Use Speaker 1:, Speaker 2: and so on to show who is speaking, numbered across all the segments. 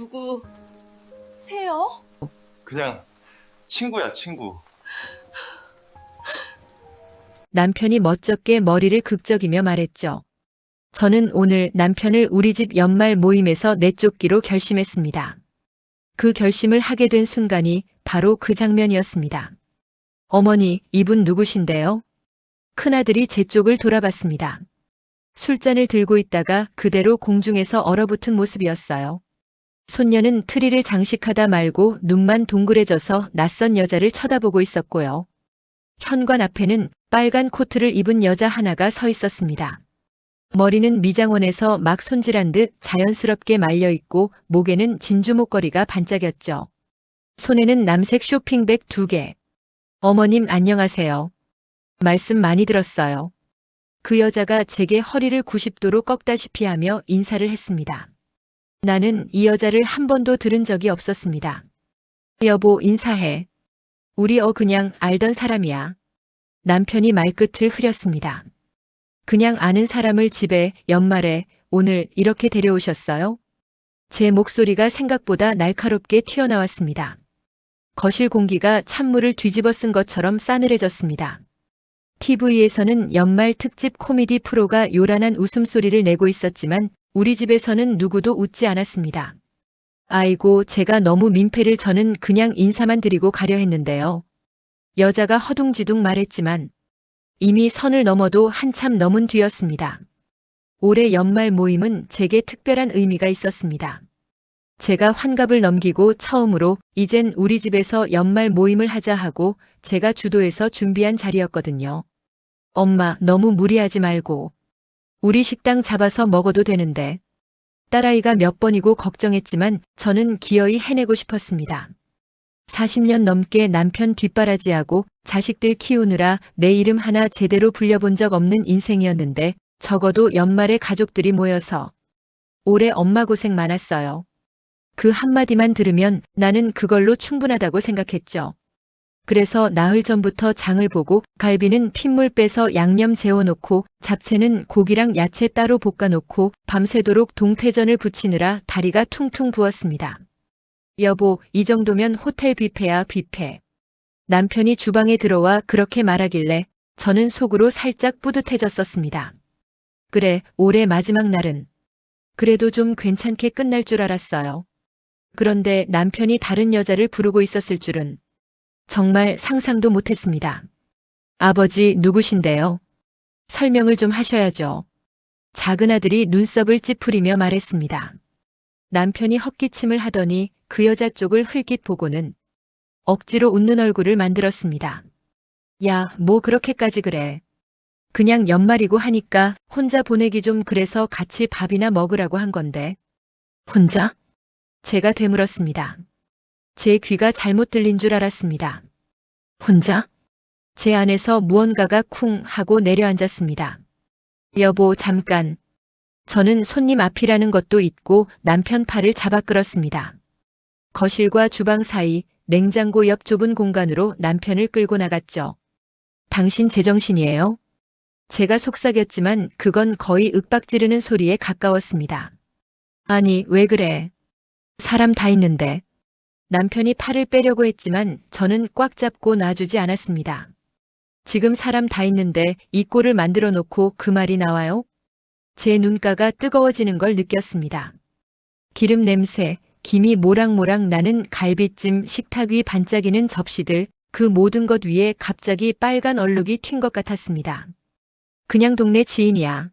Speaker 1: 누구세요?
Speaker 2: 그냥 친구야, 친구.
Speaker 3: 남편이 멋쩍게 머리를 극적이며 말했죠. 저는 오늘 남편을 우리 집 연말 모임에서 내쫓기로 결심했습니다. 그 결심을 하게 된 순간이 바로 그 장면이었습니다. 어머니, 이분 누구신데요? 큰아들이 제 쪽을 돌아봤습니다. 술잔을 들고 있다가 그대로 공중에서 얼어붙은 모습이었어요. 손녀는 트리를 장식하다 말고 눈만 동그래져서 낯선 여자를 쳐다보고 있었고요. 현관 앞에는 빨간 코트를 입은 여자 하나가 서 있었습니다. 머리는 미장원에서 막 손질한 듯 자연스럽게 말려있고 목에는 진주 목걸이가 반짝였죠. 손에는 남색 쇼핑백 2개. 어머님 안녕하세요. 말씀 많이 들었어요. 그 여자가 제게 허리를 90도로 꺾다시피 하며 인사를 했습니다. 나는 이 여자를 한 번도 들은 적이 없었습니다. 여보, 인사해. 우리 그냥 알던 사람이야. 남편이 말끝을 흐렸습니다. 그냥 아는 사람을 집에 연말에 오늘 이렇게 데려오셨어요? 제 목소리가 생각보다 날카롭게 튀어나왔습니다. 거실 공기가 찬물을 뒤집어 쓴 것처럼 싸늘해졌습니다. TV에서는 연말 특집 코미디 프로가 요란한 웃음소리를 내고 있었지만 우리 집에서는 누구도 웃지 않았습니다. 아이고, 제가 너무 민폐를 저는 그냥 인사만 드리고 가려 했는데요. 여자가 허둥지둥 말했지만 이미 선을 넘어도 한참 넘은 뒤였습니다. 올해 연말 모임은 제게 특별한 의미가 있었습니다. 제가 환갑을 넘기고 처음으로 이젠 우리 집에서 연말 모임을 하자 하고 제가 주도해서 준비한 자리였거든요. 엄마, 너무 무리하지 말고. 우리 식당 잡아서 먹어도 되는데. 딸아이가 몇 번이고 걱정했지만 저는 기어이 해내고 싶었습니다. 40년 넘게 남편 뒷바라지하고 자식들 키우느라 내 이름 하나 제대로 불려본 적 없는 인생이었는데 적어도 연말에 가족들이 모여서 올해 엄마 고생 많았어요. 그 한마디만 들으면 나는 그걸로 충분하다고 생각했죠. 그래서 나흘 전부터 장을 보고 갈비는 핏물 빼서 양념 재워놓고 잡채는 고기랑 야채 따로 볶아놓고 밤새도록 동태전을 부치느라 다리가 퉁퉁 부었습니다. 여보, 이 정도면 호텔 뷔페야, 뷔페. 남편이 주방에 들어와 그렇게 말하길래 저는 속으로 살짝 뿌듯해졌었습니다. 그래, 올해 마지막 날은 그래도 좀 괜찮게 끝날 줄 알았어요. 그런데 남편이 다른 여자를 부르고 있었을 줄은 정말 상상도 못했습니다. 아버지 누구신데요? 설명을 좀 하셔야죠. 작은 아들이 눈썹을 찌푸리며 말했습니다. 남편이 헛기침을 하더니 그 여자 쪽을 흘낏 보고는 억지로 웃는 얼굴을 만들었습니다. 야, 뭐 그렇게까지 그래. 그냥 연말이고 하니까 혼자 보내기 좀 그래서 같이 밥이나 먹으라고 한 건데. 혼자? 제가 되물었습니다. 제 귀가 잘못 들린 줄 알았습니다. 혼자? 제 안에서 무언가가 쿵 하고 내려앉았습니다. 여보, 잠깐. 저는 손님 앞이라는 것도 잊고 남편 팔을 잡아 끌었습니다. 거실과 주방 사이 냉장고 옆 좁은 공간으로 남편을 끌고 나갔죠. 당신 제정신이에요? 제가 속삭였지만 그건 거의 윽박 지르는 소리에 가까웠습니다. 아니, 왜 그래? 사람 다 있는데. 남편이 팔을 빼려고 했지만 저는 꽉 잡고 놔주지 않았습니다. 지금 사람 다 있는데 이 꼴을 만들어 놓고 그 말이 나와요? 제 눈가가 뜨거워지는 걸 느꼈습니다. 기름 냄새, 김이 모락모락 나는 갈비찜, 식탁 위 반짝이는 접시들, 그 모든 것 위에 갑자기 빨간 얼룩이 튄 것 같았습니다. 그냥 동네 지인이야.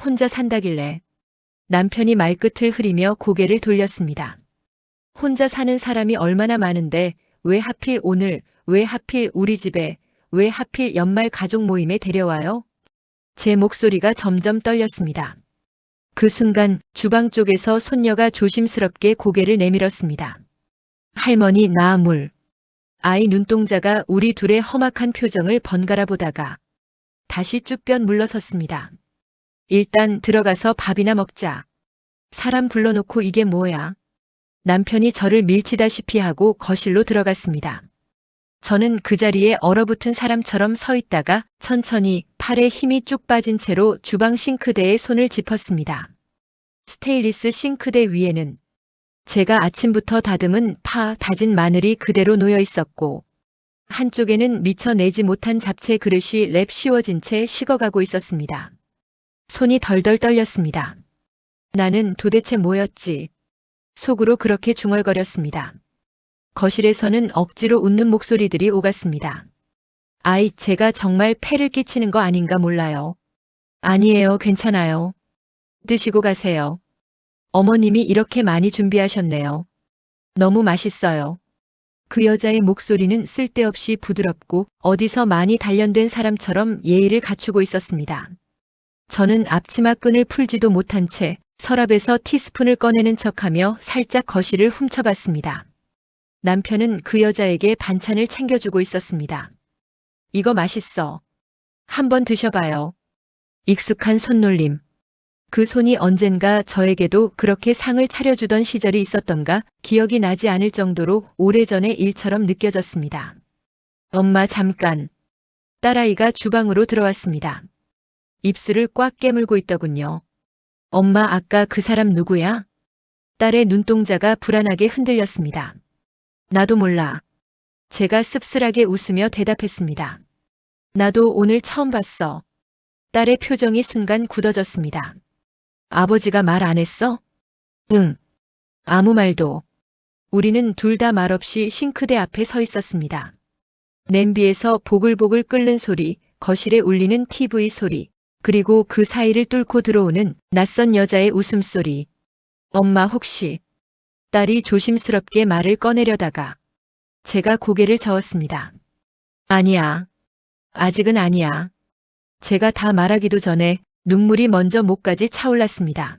Speaker 3: 혼자 산다길래. 남편이 말끝을 흐리며 고개를 돌렸습니다. 혼자 사는 사람이 얼마나 많은데 왜 하필 오늘, 왜 하필 우리 집에, 왜 하필 연말 가족 모임에 데려와요? 제 목소리가 점점 떨렸습니다. 그 순간 주방 쪽에서 손녀가 조심스럽게 고개를 내밀었습니다. 할머니, 나 물. 아이 눈동자가 우리 둘의 험악한 표정을 번갈아 보다가 다시 쭈뼛 물러섰습니다. 일단 들어가서 밥이나 먹자. 사람 불러놓고 이게 뭐야? 남편이 저를 밀치다시피 하고 거실로 들어갔습니다. 저는 그 자리에 얼어붙은 사람처럼 서 있다가 천천히 팔에 힘이 쭉 빠진 채로 주방 싱크대에 손을 짚었습니다. 스테인리스 싱크대 위에는 제가 아침부터 다듬은 파, 다진 마늘이 그대로 놓여 있었고, 한쪽에는 미처 내지 못한 잡채 그릇이 랩 씌워진 채 식어가고 있었습니다. 손이 덜덜 떨렸습니다. 나는 도대체 뭐였지? 속으로 그렇게 중얼거렸습니다. 거실에서는 억지로 웃는 목소리들이 오갔습니다. 아이, 제가 정말 폐를 끼치는 거 아닌가 몰라요. 아니에요, 괜찮아요. 드시고 가세요. 어머님이 이렇게 많이 준비하셨네요. 너무 맛있어요. 그 여자의 목소리는 쓸데없이 부드럽고 어디서 많이 단련된 사람처럼 예의를 갖추고 있었습니다. 저는 앞치마 끈을 풀지도 못한 채 서랍에서 티스푼을 꺼내는 척하며 살짝 거실을 훔쳐봤습니다. 남편은 그 여자에게 반찬을 챙겨주고 있었습니다. 이거 맛있어. 한번 드셔봐요. 익숙한 손놀림. 그 손이 언젠가 저에게도 그렇게 상을 차려주던 시절이 있었던가 기억이 나지 않을 정도로 오래전의 일처럼 느껴졌습니다. 엄마, 잠깐. 딸아이가 주방으로 들어왔습니다. 입술을 꽉 깨물고 있더군요. 엄마, 아까 그 사람 누구야? 딸의 눈동자가 불안하게 흔들렸습니다. 나도 몰라. 제가 씁쓸하게 웃으며 대답했습니다. 나도 오늘 처음 봤어. 딸의 표정이 순간 굳어졌습니다. 아버지가 말 안 했어? 응. 아무 말도. 우리는 둘 다 말없이 싱크대 앞에 서 있었습니다. 냄비에서 보글보글 끓는 소리, 거실에 울리는 TV 소리, 그리고 그 사이를 뚫고 들어오는 낯선 여자의 웃음소리. 엄마, 혹시... 딸이 조심스럽게 말을 꺼내려다가 제가 고개를 저었습니다. 아니야. 아직은 아니야. 제가 다 말하기도 전에 눈물이 먼저 목까지 차올랐습니다.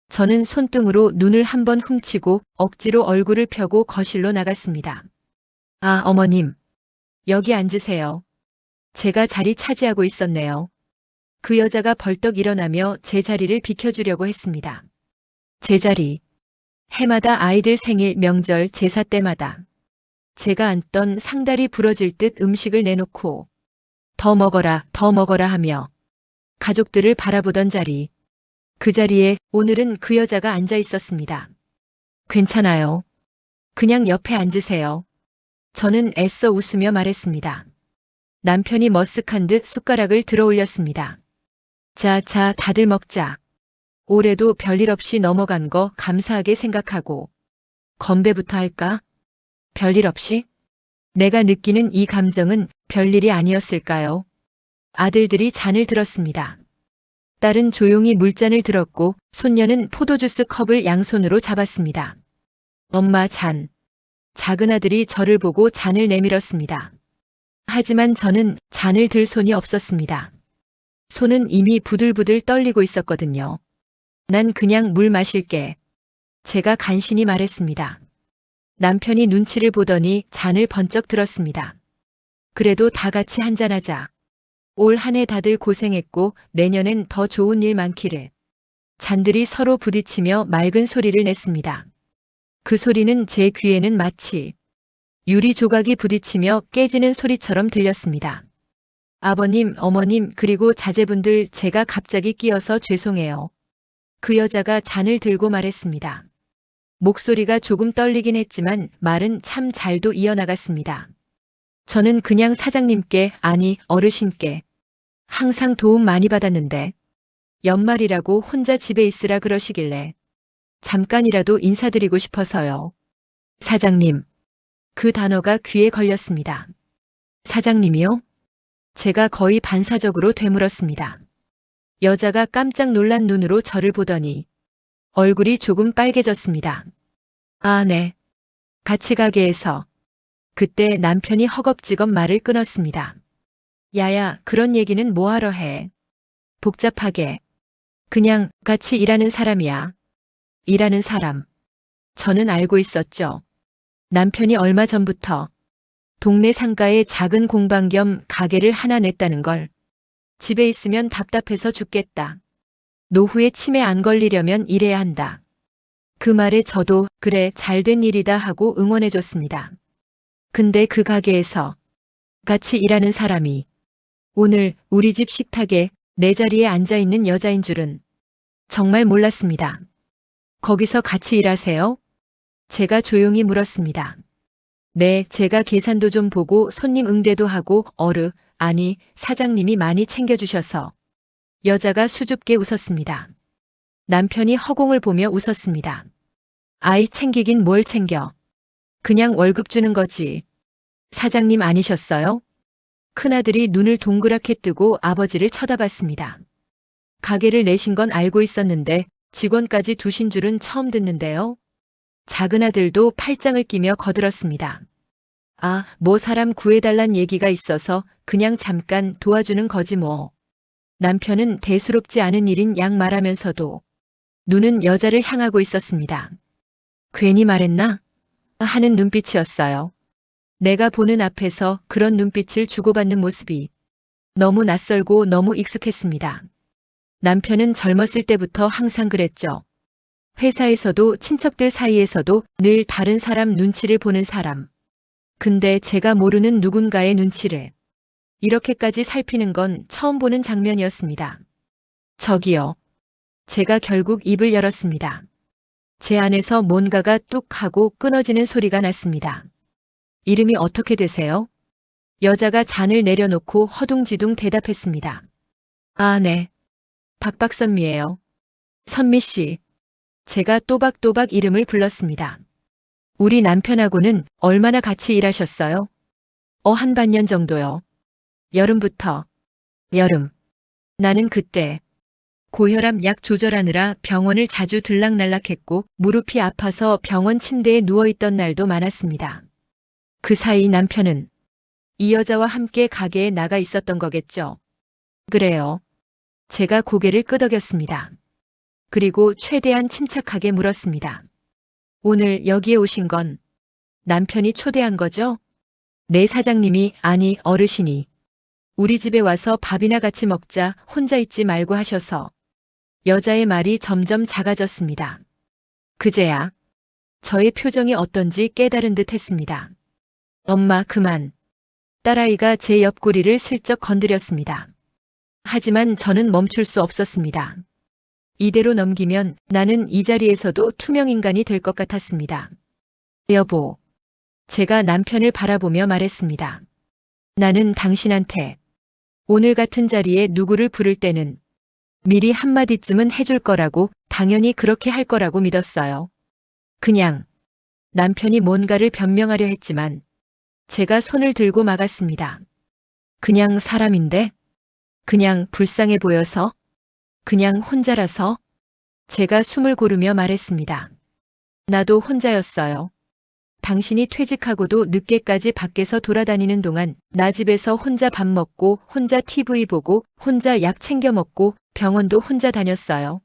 Speaker 3: 저는 손등으로 눈을 한번 훔치고 억지로 얼굴을 펴고 거실로 나갔습니다. 아, 어머님. 여기 앉으세요. 제가 자리 차지하고 있었네요. 그 여자가 벌떡 일어나며 제 자리를 비켜주려고 했습니다. 제 자리. 해마다 아이들 생일, 명절, 제사 때마다 제가 앉던 상다리 부러질 듯 음식을 내놓고 더 먹어라, 더 먹어라 하며 가족들을 바라보던 자리. 그 자리에 오늘은 그 여자가 앉아 있었습니다. 괜찮아요. 그냥 옆에 앉으세요. 저는 애써 웃으며 말했습니다. 남편이 머쓱한 듯 숟가락을 들어 올렸습니다. 자, 다들 먹자. 올해도 별일 없이 넘어간 거 감사하게 생각하고 건배부터 할까? 별일 없이? 내가 느끼는 이 감정은 별일이 아니었을까요? 아들들이 잔을 들었습니다. 딸은 조용히 물잔을 들었고 손녀는 포도주스 컵을 양손으로 잡았습니다. 엄마, 잔. 작은 아들이 저를 보고 잔을 내밀었습니다. 하지만 저는 잔을 들 손이 없었습니다. 손은 이미 부들부들 떨리고 있었거든요. 난 그냥 물 마실게. 제가 간신히 말했습니다. 남편이 눈치를 보더니 잔을 번쩍 들었습니다. 그래도 다 같이 한잔하자. 올 한 해 다들 고생했고 내년엔 더 좋은 일 많기를. 잔들이 서로 부딪히며 맑은 소리를 냈습니다. 그 소리는 제 귀에는 마치 유리 조각이 부딪히며 깨지는 소리처럼 들렸습니다. 아버님, 어머님, 그리고 자제분들, 제가 갑자기 끼어서 죄송해요. 그 여자가 잔을 들고 말했습니다. 목소리가 조금 떨리긴 했지만 말은 참 잘도 이어나갔습니다. 저는 그냥 사장님께, 아니 어르신께 항상 도움 많이 받았는데 연말이라고 혼자 집에 있으라 그러시길래 잠깐이라도 인사드리고 싶어서요. 사장님. 그 단어가 귀에 걸렸습니다. 사장님이요? 제가 거의 반사적으로 되물었습니다. 여자가 깜짝 놀란 눈으로 저를 보더니 얼굴이 조금 빨개졌습니다. 아, 네. 같이 가게에서. 그때 남편이 허겁지겁 말을 끊었습니다. 야야, 그런 얘기는 뭐하러 해. 복잡하게. 그냥 같이 일하는 사람이야. 일하는 사람. 저는 알고 있었죠. 남편이 얼마 전부터 동네 상가에 작은 공방 겸 가게를 하나 냈다는 걸. 집에 있으면 답답해서 죽겠다. 노후에 치매 안 걸리려면 일해야 한다. 그 말에 저도 그래, 잘된 일이다 하고 응원해줬습니다. 근데 그 가게에서 같이 일하는 사람이 오늘 우리 집 식탁에 내 자리에 앉아있는 여자인 줄은 정말 몰랐습니다. 거기서 같이 일하세요? 제가 조용히 물었습니다. 네, 제가 계산도 좀 보고 손님 응대도 하고 아니, 사장님이 많이 챙겨주셔서. 여자가 수줍게 웃었습니다. 남편이 허공을 보며 웃었습니다. 아이 챙기긴 뭘 챙겨. 그냥 월급 주는 거지. 사장님 아니셨어요? 큰아들이 눈을 동그랗게 뜨고 아버지를 쳐다봤습니다. 가게를 내신 건 알고 있었는데 직원까지 두신 줄은 처음 듣는데요. 작은아들도 팔짱을 끼며 거들었습니다. 아, 뭐 사람 구해달란 얘기가 있어서 그냥 잠깐 도와주는 거지 뭐. 남편은 대수롭지 않은 일인 양 말하면서도 눈은 여자를 향하고 있었습니다. 괜히 말했나? 하는 눈빛이었어요. 내가 보는 앞에서 그런 눈빛을 주고받는 모습이 너무 낯설고 너무 익숙했습니다. 남편은 젊었을 때부터 항상 그랬죠. 회사에서도 친척들 사이에서도 늘 다른 사람 눈치를 보는 사람. 근데 제가 모르는 누군가의 눈치를 이렇게까지 살피는 건 처음 보는 장면이었습니다. 저기요. 제가 결국 입을 열었습니다. 제 안에서 뭔가가 뚝 하고 끊어지는 소리가 났습니다. 이름이 어떻게 되세요? 여자가 잔을 내려놓고 허둥지둥 대답했습니다. 아, 네. 박박선미예요. 선미 씨. 제가 또박또박 이름을 불렀습니다. 우리 남편하고는 얼마나 같이 일하셨어요? 한 반년 정도요. 여름부터. 여름. 나는 그때 고혈압 약 조절하느라 병원을 자주 들락날락했고 무릎이 아파서 병원 침대에 누워있던 날도 많았습니다. 그 사이 남편은 이 여자와 함께 가게에 나가 있었던 거겠죠. 그래요. 제가 고개를 끄덕였습니다. 그리고 최대한 침착하게 물었습니다. 오늘 여기에 오신 건 남편이 초대한 거죠? 네, 사장님이, 아니, 어르신이 우리 집에 와서 밥이나 같이 먹자, 혼자 있지 말고 하셔서. 여자의 말이 점점 작아졌습니다. 그제야 저의 표정이 어떤지 깨달은 듯 했습니다. 엄마, 그만. 딸아이가 제 옆구리를 슬쩍 건드렸습니다. 하지만 저는 멈출 수 없었습니다. 이대로 넘기면 나는 이 자리에서도 투명인간이 될 것 같았습니다. 여보. 제가 남편을 바라보며 말했습니다. 나는 당신한테 오늘 같은 자리에 누구를 부를 때는 미리 한마디쯤은 해줄 거라고, 당연히 그렇게 할 거라고 믿었어요. 그냥 남편이 뭔가를 변명하려 했지만 제가 손을 들고 막았습니다. 그냥 사람인데? 그냥 불쌍해 보여서? 그냥 혼자라서? 제가 숨을 고르며 말했습니다. 나도 혼자였어요. 당신이 퇴직하고도 늦게까지 밖에서 돌아다니는 동안 나 집에서 혼자 밥 먹고 혼자 TV 보고 혼자 약 챙겨 먹고 병원도 혼자 다녔어요.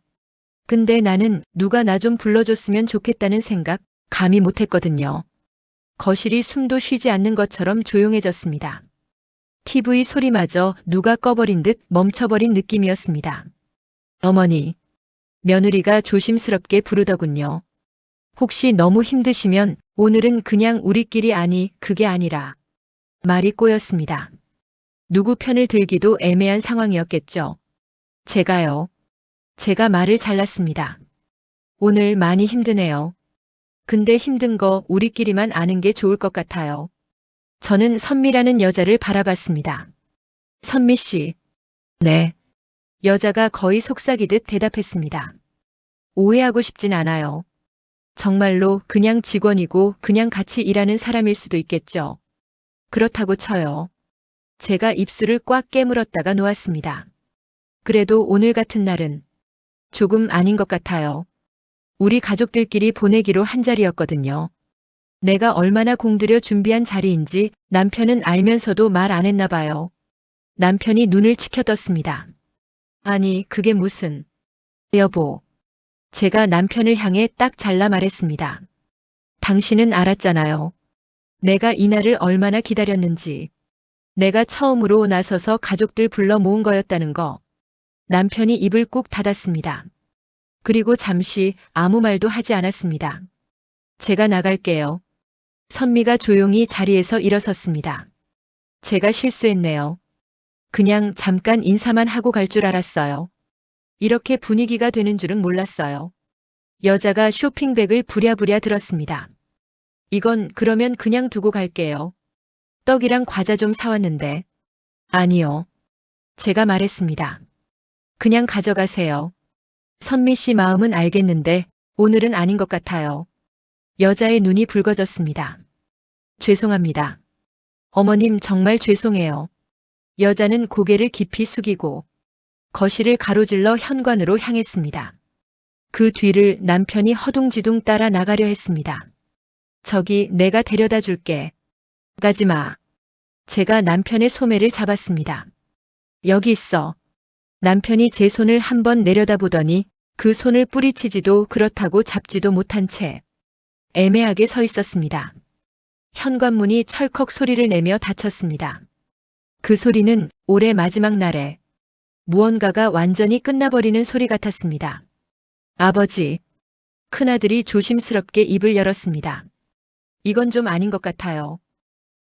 Speaker 3: 근데 나는 누가 나 좀 불러줬으면 좋겠다는 생각 감히 못했거든요. 거실이 숨도 쉬지 않는 것처럼 조용해졌습니다. TV 소리마저 누가 꺼버린 듯 멈춰버린 느낌이었습니다. 어머니, 며느리가 조심스럽게 부르더군요. 혹시 너무 힘드시면 오늘은 그냥 우리끼리, 아니, 그게 아니라. 말이 꼬였습니다. 누구 편을 들기도 애매한 상황이었겠죠. 제가요. 제가 말을 잘랐습니다. 오늘 많이 힘드네요. 근데 힘든 거 우리끼리만 아는 게 좋을 것 같아요. 저는 선미라는 여자를 바라봤습니다. 선미 씨. 네. 여자가 거의 속삭이듯 대답했습니다. 오해하고 싶진 않아요. 정말로 그냥 직원이고 그냥 같이 일하는 사람일 수도 있겠죠. 그렇다고 쳐요. 제가 입술을 꽉 깨물었다가 놓았습니다. 그래도 오늘 같은 날은 조금 아닌 것 같아요. 우리 가족들끼리 보내기로 한 자리였거든요. 내가 얼마나 공들여 준비한 자리인지 남편은 알면서도 말 안 했나 봐요. 남편이 눈을 치켜떴습니다. 아니, 그게 무슨. 여보. 제가 남편을 향해 딱 잘라 말했습니다. 당신은 알았잖아요. 내가 이 날을 얼마나 기다렸는지. 내가 처음으로 나서서 가족들 불러 모은 거였다는 거. 남편이 입을 꾹 닫았습니다. 그리고 잠시 아무 말도 하지 않았습니다. 제가 나갈게요. 선미가 조용히 자리에서 일어섰습니다. 제가 실수했네요. 그냥 잠깐 인사만 하고 갈 줄 알았어요. 이렇게 분위기가 되는 줄은 몰랐어요. 여자가 쇼핑백을 부랴부랴 들었습니다. 이건 그러면 그냥 두고 갈게요. 떡이랑 과자 좀 사왔는데. 아니요. 제가 말했습니다. 그냥 가져가세요. 선미 씨 마음은 알겠는데 오늘은 아닌 것 같아요. 여자의 눈이 붉어졌습니다. 죄송합니다. 어머님 정말 죄송해요. 여자는 고개를 깊이 숙이고 거실을 가로질러 현관으로 향했습니다. 그 뒤를 남편이 허둥지둥 따라 나가려 했습니다. 저기 내가 데려다 줄게. 가지 마. 제가 남편의 소매를 잡았습니다. 여기 있어. 남편이 제 손을 한번 내려다보더니 그 손을 뿌리치지도 그렇다고 잡지도 못한 채 애매하게 서 있었습니다. 현관문이 철컥 소리를 내며 닫혔습니다. 그 소리는 올해 마지막 날에 무언가가 완전히 끝나버리는 소리 같았습니다. 아버지. 큰아들이 조심스럽게 입을 열었습니다. 이건 좀 아닌 것 같아요.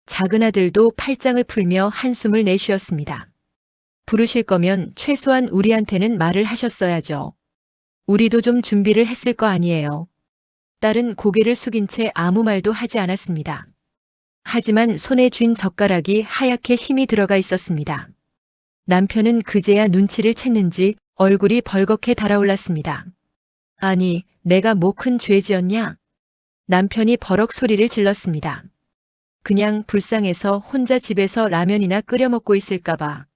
Speaker 3: 작은아들도 팔짱을 풀며 한숨을 내쉬었습니다. 부르실 거면 최소한 우리한테는 말을 하셨어야죠. 우리도 좀 준비를 했을 거 아니에요. 딸은 고개를 숙인 채 아무 말도 하지 않았습니다. 하지만 손에 쥔 젓가락이 하얗게 힘이 들어가 있었습니다. 남편은 그제야 눈치를 챘는지 얼굴이 벌겋게 달아올랐습니다. 아니, 내가 뭐 큰 죄 지었냐? 남편이 버럭 소리를 질렀습니다. 그냥 불쌍해서 혼자 집에서 라면이나 끓여 먹고 있을까봐.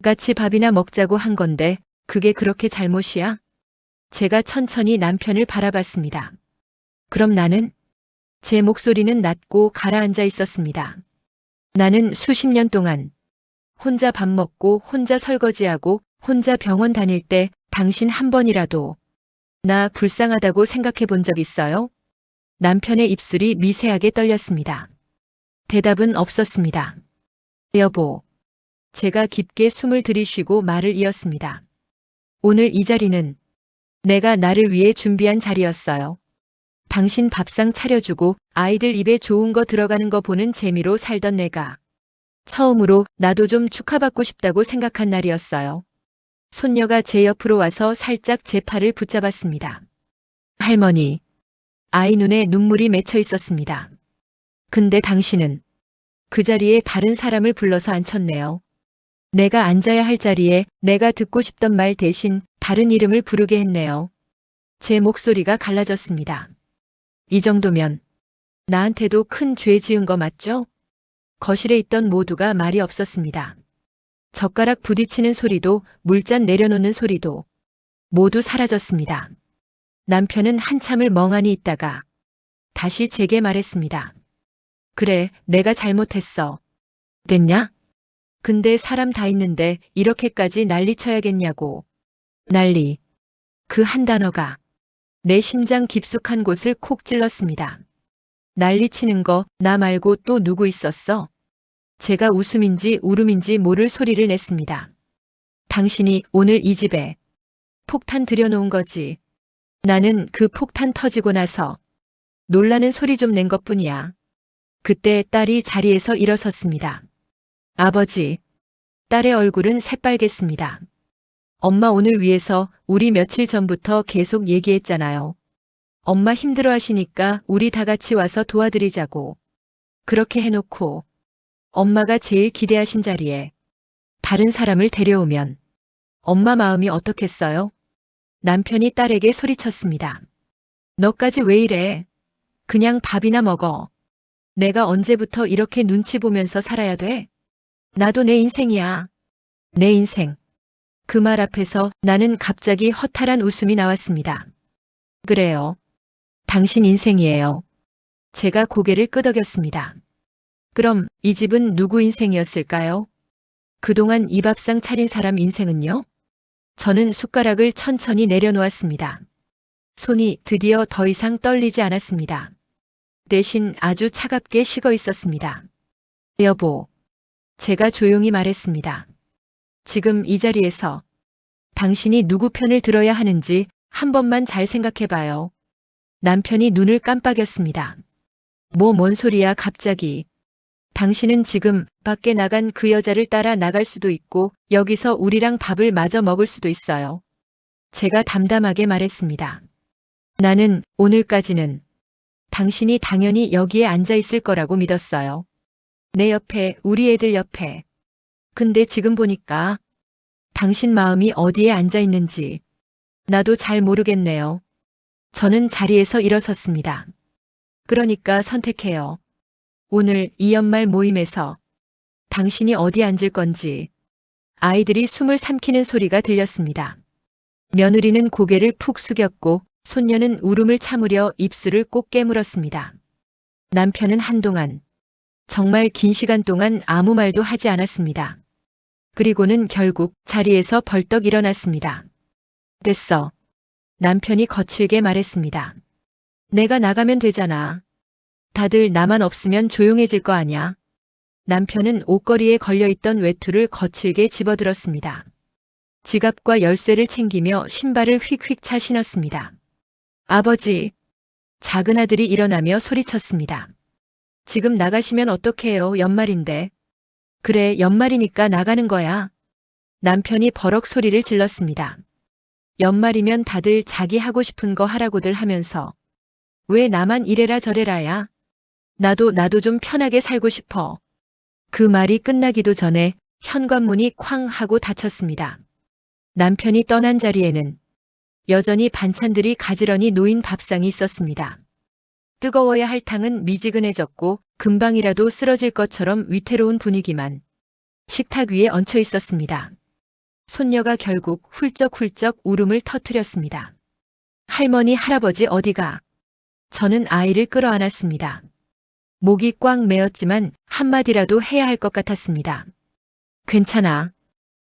Speaker 3: 같이 밥이나 먹자고 한 건데 그게 그렇게 잘못이야? 제가 천천히 남편을 바라봤습니다. 그럼 나는? 제 목소리는 낮고 가라앉아 있었습니다. 나는 수십 년 동안 혼자 밥 먹고 혼자 설거지하고 혼자 병원 다닐 때 당신 한 번이라도 나 불쌍하다고 생각해 본 적 있어요? 남편의 입술이 미세하게 떨렸습니다. 대답은 없었습니다. 여보. 제가 깊게 숨을 들이쉬고 말을 이었습니다. 오늘 이 자리는 내가 나를 위해 준비한 자리였어요. 당신 밥상 차려주고 아이들 입에 좋은 거 들어가는 거 보는 재미로 살던 내가 처음으로 나도 좀 축하받고 싶다고 생각한 날이었어요. 손녀가 제 옆으로 와서 살짝 제 팔을 붙잡았습니다. 할머니. 아이 눈에 눈물이 맺혀 있었습니다. 근데 당신은 그 자리에 다른 사람을 불러서 앉혔네요. 내가 앉아야 할 자리에 내가 듣고 싶던 말 대신 다른 이름을 부르게 했네요. 제 목소리가 갈라졌습니다. 이 정도면 나한테도 큰 죄 지은 거 맞죠? 거실에 있던 모두가 말이 없었습니다. 젓가락 부딪히는 소리도 물잔 내려놓는 소리도 모두 사라졌습니다. 남편은 한참을 멍하니 있다가 다시 제게 말했습니다. 그래, 내가 잘못했어. 됐냐? 근데 사람 다 있는데 이렇게까지 난리쳐야겠냐고. 난리. 그 한 단어가 내 심장 깊숙한 곳을 콕 찔렀습니다. 난리치는 거 나 말고 또 누구 있었어? 제가 웃음인지 울음인지 모를 소리를 냈습니다. 당신이 오늘 이 집에 폭탄 들여놓은 거지. 나는 그 폭탄 터지고 나서 놀라는 소리 좀 낸 것뿐이야. 그때 딸이 자리에서 일어섰습니다. 아버지. 딸의 얼굴은 새빨갰습니다. 엄마 오늘 위해서 우리 며칠 전부터 계속 얘기했잖아요. 엄마 힘들어 하시니까 우리 다 같이 와서 도와드리자고. 그렇게 해놓고 엄마가 제일 기대하신 자리에 다른 사람을 데려오면 엄마 마음이 어떻겠어요? 남편이 딸에게 소리쳤습니다. 너까지 왜 이래? 그냥 밥이나 먹어. 내가 언제부터 이렇게 눈치 보면서 살아야 돼? 나도 내 인생이야. 내 인생. 그 말 앞에서 나는 갑자기 허탈한 웃음이 나왔습니다. 그래요. 당신 인생이에요. 제가 고개를 끄덕였습니다. 그럼 이 집은 누구 인생이었을까요? 그동안 이 밥상 차린 사람 인생은요? 저는 숟가락을 천천히 내려놓았습니다. 손이 드디어 더 이상 떨리지 않았습니다. 대신 아주 차갑게 식어 있었습니다. 여보. 제가 조용히 말했습니다. 지금 이 자리에서 당신이 누구 편을 들어야 하는지 한 번만 잘 생각해봐요. 남편이 눈을 깜빡였습니다. 뭔 소리야 갑자기. 당신은 지금 밖에 나간 그 여자를 따라 나갈 수도 있고 여기서 우리랑 밥을 마저 먹을 수도 있어요. 제가 담담하게 말했습니다. 나는 오늘까지는 당신이 당연히 여기에 앉아 있을 거라고 믿었어요. 내 옆에, 우리 애들 옆에. 근데 지금 보니까 당신 마음이 어디에 앉아 있는지 나도 잘 모르겠네요. 저는 자리에서 일어섰습니다. 그러니까 선택해요. 오늘 이 연말 모임에서 당신이 어디 앉을 건지. 아이들이 숨을 삼키는 소리가 들렸습니다. 며느리는 고개를 푹 숙였고 손녀는 울음을 참으려 입술을 꼭 깨물었습니다. 남편은 한동안, 정말 긴 시간 동안 아무 말도 하지 않았습니다. 그리고는 결국 자리에서 벌떡 일어났습니다. 됐어. 남편이 거칠게 말했습니다. 내가 나가면 되잖아. 다들 나만 없으면 조용해질 거 아냐. 남편은 옷걸이에 걸려있던 외투를 거칠게 집어들었습니다. 지갑과 열쇠를 챙기며 신발을 휙휙 차 신었습니다. 아버지, 작은 아들이 일어나며 소리쳤습니다. 지금 나가시면 어떡해요, 연말인데. 그래, 연말이니까 나가는 거야. 남편이 버럭 소리를 질렀습니다. 연말이면 다들 자기 하고 싶은 거 하라고들 하면서 왜 나만 이래라 저래라야. 나도 좀 편하게 살고 싶어. 그 말이 끝나기도 전에 현관문이 쾅 하고 닫혔습니다. 남편이 떠난 자리에는 여전히 반찬들이 가지런히 놓인 밥상이 있었습니다. 뜨거워야 할 탕은 미지근해졌고 금방이라도 쓰러질 것처럼 위태로운 분위기만 식탁 위에 얹혀 있었습니다. 손녀가 결국 훌쩍훌쩍 울음을 터뜨렸습니다. 할머니, 할아버지 어디가? 저는 아이를 끌어안았습니다. 목이 꽉 메었지만 한마디라도 해야 할 것 같았습니다. 괜찮아.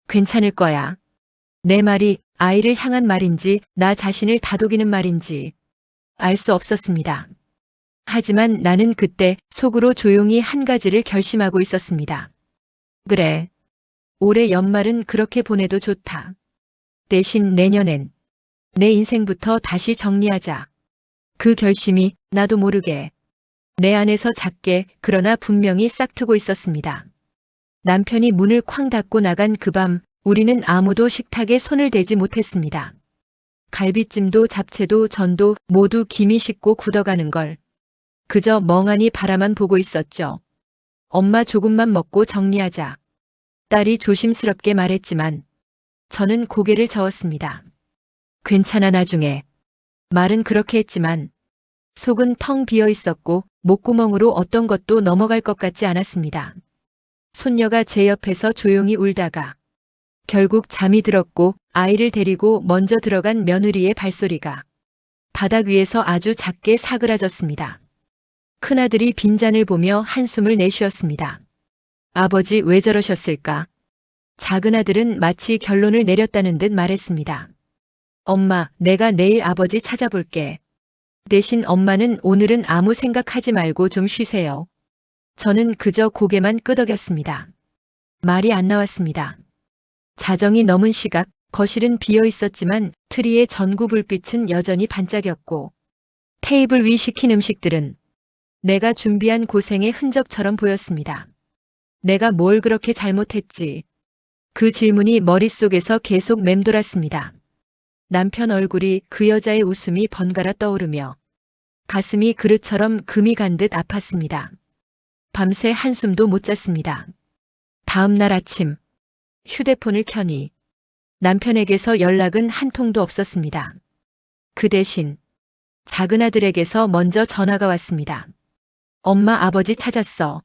Speaker 3: 괜찮을 거야. 내 말이 아이를 향한 말인지 나 자신을 다독이는 말인지 알 수 없었습니다. 하지만 나는 그때 속으로 조용히 한 가지를 결심하고 있었습니다. 그래. 올해 연말은 그렇게 보내도 좋다. 대신 내년엔 내 인생부터 다시 정리하자. 그 결심이 나도 모르게 내 안에서 작게 그러나 분명히 싹트고 있었습니다. 남편이 문을 쾅 닫고 나간 그 밤 우리는 아무도 식탁에 손을 대지 못했습니다. 갈비찜도 잡채도 전도 모두 김이 식고 굳어가는 걸 그저 멍하니 바라만 보고 있었죠. 엄마 조금만 먹고 정리하자. 딸이 조심스럽게 말했지만 저는 고개를 저었습니다. 괜찮아 나중에. 말은 그렇게 했지만 속은 텅 비어 있었고 목구멍으로 어떤 것도 넘어갈 것 같지 않았습니다. 손녀가 제 옆에서 조용히 울다가 결국 잠이 들었고 아이를 데리고 먼저 들어간 며느리의 발소리가 바닥 위에서 아주 작게 사그라졌습니다. 큰아들이 빈잔을 보며 한숨을 내쉬었습니다. 아버지 왜 저러셨을까? 작은아들은 마치 결론을 내렸다는 듯 말했습니다. 엄마, 내가 내일 아버지 찾아볼게. 대신 엄마는 오늘은 아무 생각하지 말고 좀 쉬세요. 저는 그저 고개만 끄덕였습니다. 말이 안 나왔습니다. 자정이 넘은 시각, 거실은 비어 있었지만 트리의 전구 불빛은 여전히 반짝였고 테이블 위 식힌 음식들은 내가 준비한 고생의 흔적처럼 보였습니다. 내가 뭘 그렇게 잘못했지? 그 질문이 머릿속에서 계속 맴돌았습니다. 남편 얼굴이 그 여자의 웃음이 번갈아 떠오르며 가슴이 그릇처럼 금이 간 듯 아팠습니다. 밤새 한숨도 못 잤습니다. 다음 날 아침 휴대폰을 켜니 남편에게서 연락은 한 통도 없었습니다. 그 대신 작은아들에게서 먼저 전화가 왔습니다. 엄마 아버지 찾았어.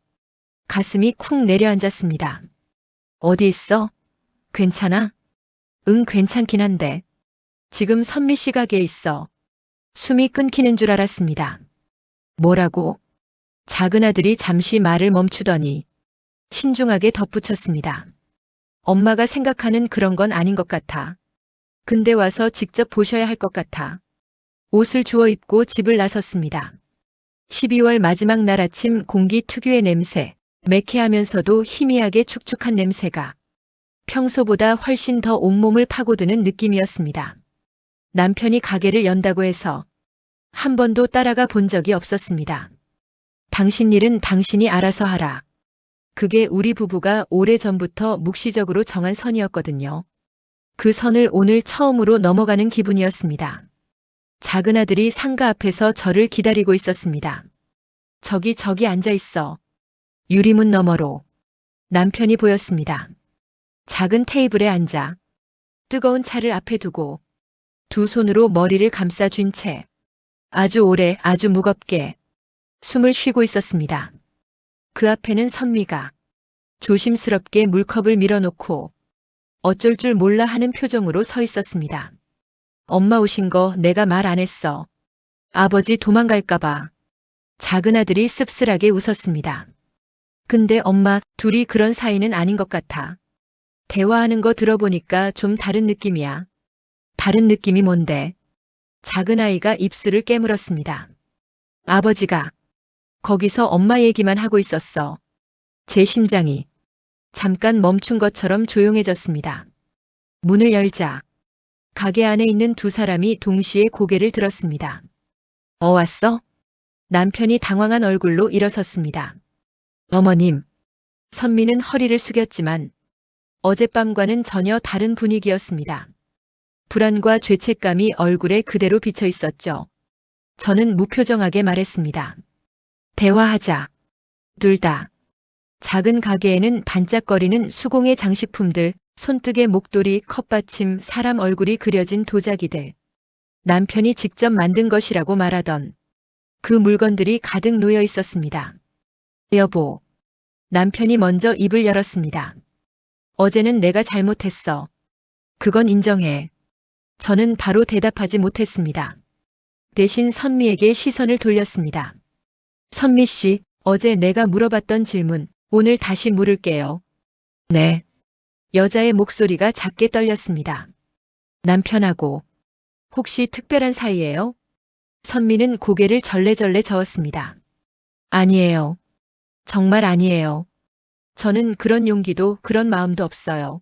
Speaker 3: 가슴이 쿵 내려앉았습니다. 어디 있어? 괜찮아? 응, 괜찮긴 한데. 지금 선미 씨 가게에 있어. 숨이 끊기는 줄 알았습니다. 뭐라고? 작은아들이 잠시 말을 멈추더니 신중하게 덧붙였습니다. 엄마가 생각하는 그런 건 아닌 것 같아. 근데 와서 직접 보셔야 할 것 같아. 옷을 주워 입고 집을 나섰습니다. 12월 마지막 날 아침 공기 특유의 냄새, 매캐하면서도 희미하게 축축한 냄새가 평소보다 훨씬 더 온몸을 파고드는 느낌이었습니다. 남편이 가게를 연다고 해서 한 번도 따라가 본 적이 없었습니다. 당신 일은 당신이 알아서 하라. 그게 우리 부부가 오래전부터 묵시적으로 정한 선이었거든요. 그 선을 오늘 처음으로 넘어가는 기분이었습니다. 작은 아들이 상가 앞에서 저를 기다리고 있었습니다. 저기 앉아 있어. 유리문 너머로 남편이 보였습니다. 작은 테이블에 앉아 뜨거운 차를 앞에 두고 두 손으로 머리를 감싸준 채 아주 오래 아주 무겁게 숨을 쉬고 있었습니다. 그 앞에는 선미가 조심스럽게 물컵을 밀어놓고 어쩔 줄 몰라 하는 표정으로 서 있었습니다. 엄마 오신 거 내가 말 안 했어. 아버지 도망갈까봐. 작은 아들이 씁쓸하게 웃었습니다. 근데 엄마, 둘이 그런 사이는 아닌 것 같아. 대화하는 거 들어보니까 좀 다른 느낌이야. 다른 느낌이 뭔데? 작은 아이가 입술을 깨물었습니다. 아버지가 거기서 엄마 얘기만 하고 있었어. 제 심장이 잠깐 멈춘 것처럼 조용해졌습니다. 문을 열자 가게 안에 있는 두 사람이 동시에 고개를 들었습니다. 왔어? 남편이 당황한 얼굴로 일어섰습니다. 어머님. 선미는 허리를 숙였지만 어젯밤과는 전혀 다른 분위기였습니다. 불안과 죄책감이 얼굴에 그대로 비쳐 있었죠. 저는 무표정하게 말했습니다. 대화하자. 둘 다. 작은 가게에는 반짝거리는 수공예 장식품들, 손뜨개 목도리, 컵받침, 사람 얼굴이 그려진 도자기들. 남편이 직접 만든 것이라고 말하던 그 물건들이 가득 놓여 있었습니다. 여보. 남편이 먼저 입을 열었습니다. 어제는 내가 잘못했어. 그건 인정해. 저는 바로 대답하지 못했습니다. 대신 선미에게 시선을 돌렸습니다. 선미 씨, 어제 내가 물어봤던 질문, 오늘 다시 물을게요. 네. 여자의 목소리가 작게 떨렸습니다. 남편하고 혹시 특별한 사이예요? 선미는 고개를 절레절레 저었습니다. 아니에요. 정말 아니에요. 저는 그런 용기도 그런 마음도 없어요.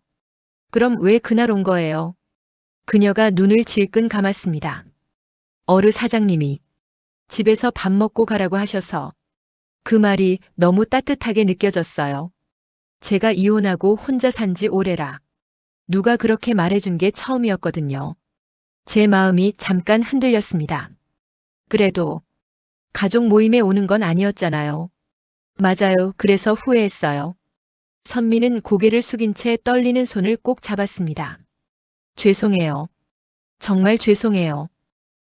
Speaker 3: 그럼 왜 그날 온 거예요? 그녀가 눈을 질끈 감았습니다. 어르 사장님이 집에서 밥 먹고 가라고 하셔서 그 말이 너무 따뜻하게 느껴졌어요. 제가 이혼하고 혼자 산 지 오래라. 누가 그렇게 말해준 게 처음이었거든요. 제 마음이 잠깐 흔들렸습니다. 그래도 가족 모임에 오는 건 아니었잖아요. 맞아요. 그래서 후회했어요. 선미는 고개를 숙인 채 떨리는 손을 꼭 잡았습니다. 죄송해요. 정말 죄송해요.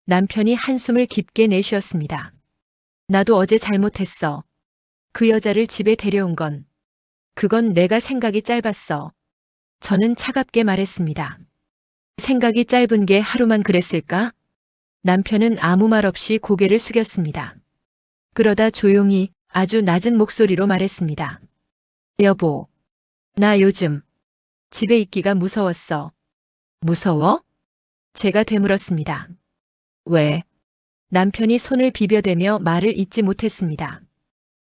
Speaker 3: 남편이 한숨을 깊게 내쉬었습니다. 나도 어제 잘못했어. 그 여자를 집에 데려온 건, 그건 내가 생각이 짧았어. 저는 차갑게 말했습니다. 생각이 짧은 게 하루만 그랬을까? 남편은 아무 말 없이 고개를 숙였습니다. 그러다 조용히 아주 낮은 목소리로 말했습니다. 여보, 나 요즘 집에 있기가 무서웠어. 무서워? 제가 되물었습니다. 왜? 남편이 손을 비벼대며 말을 잇지 못했습니다.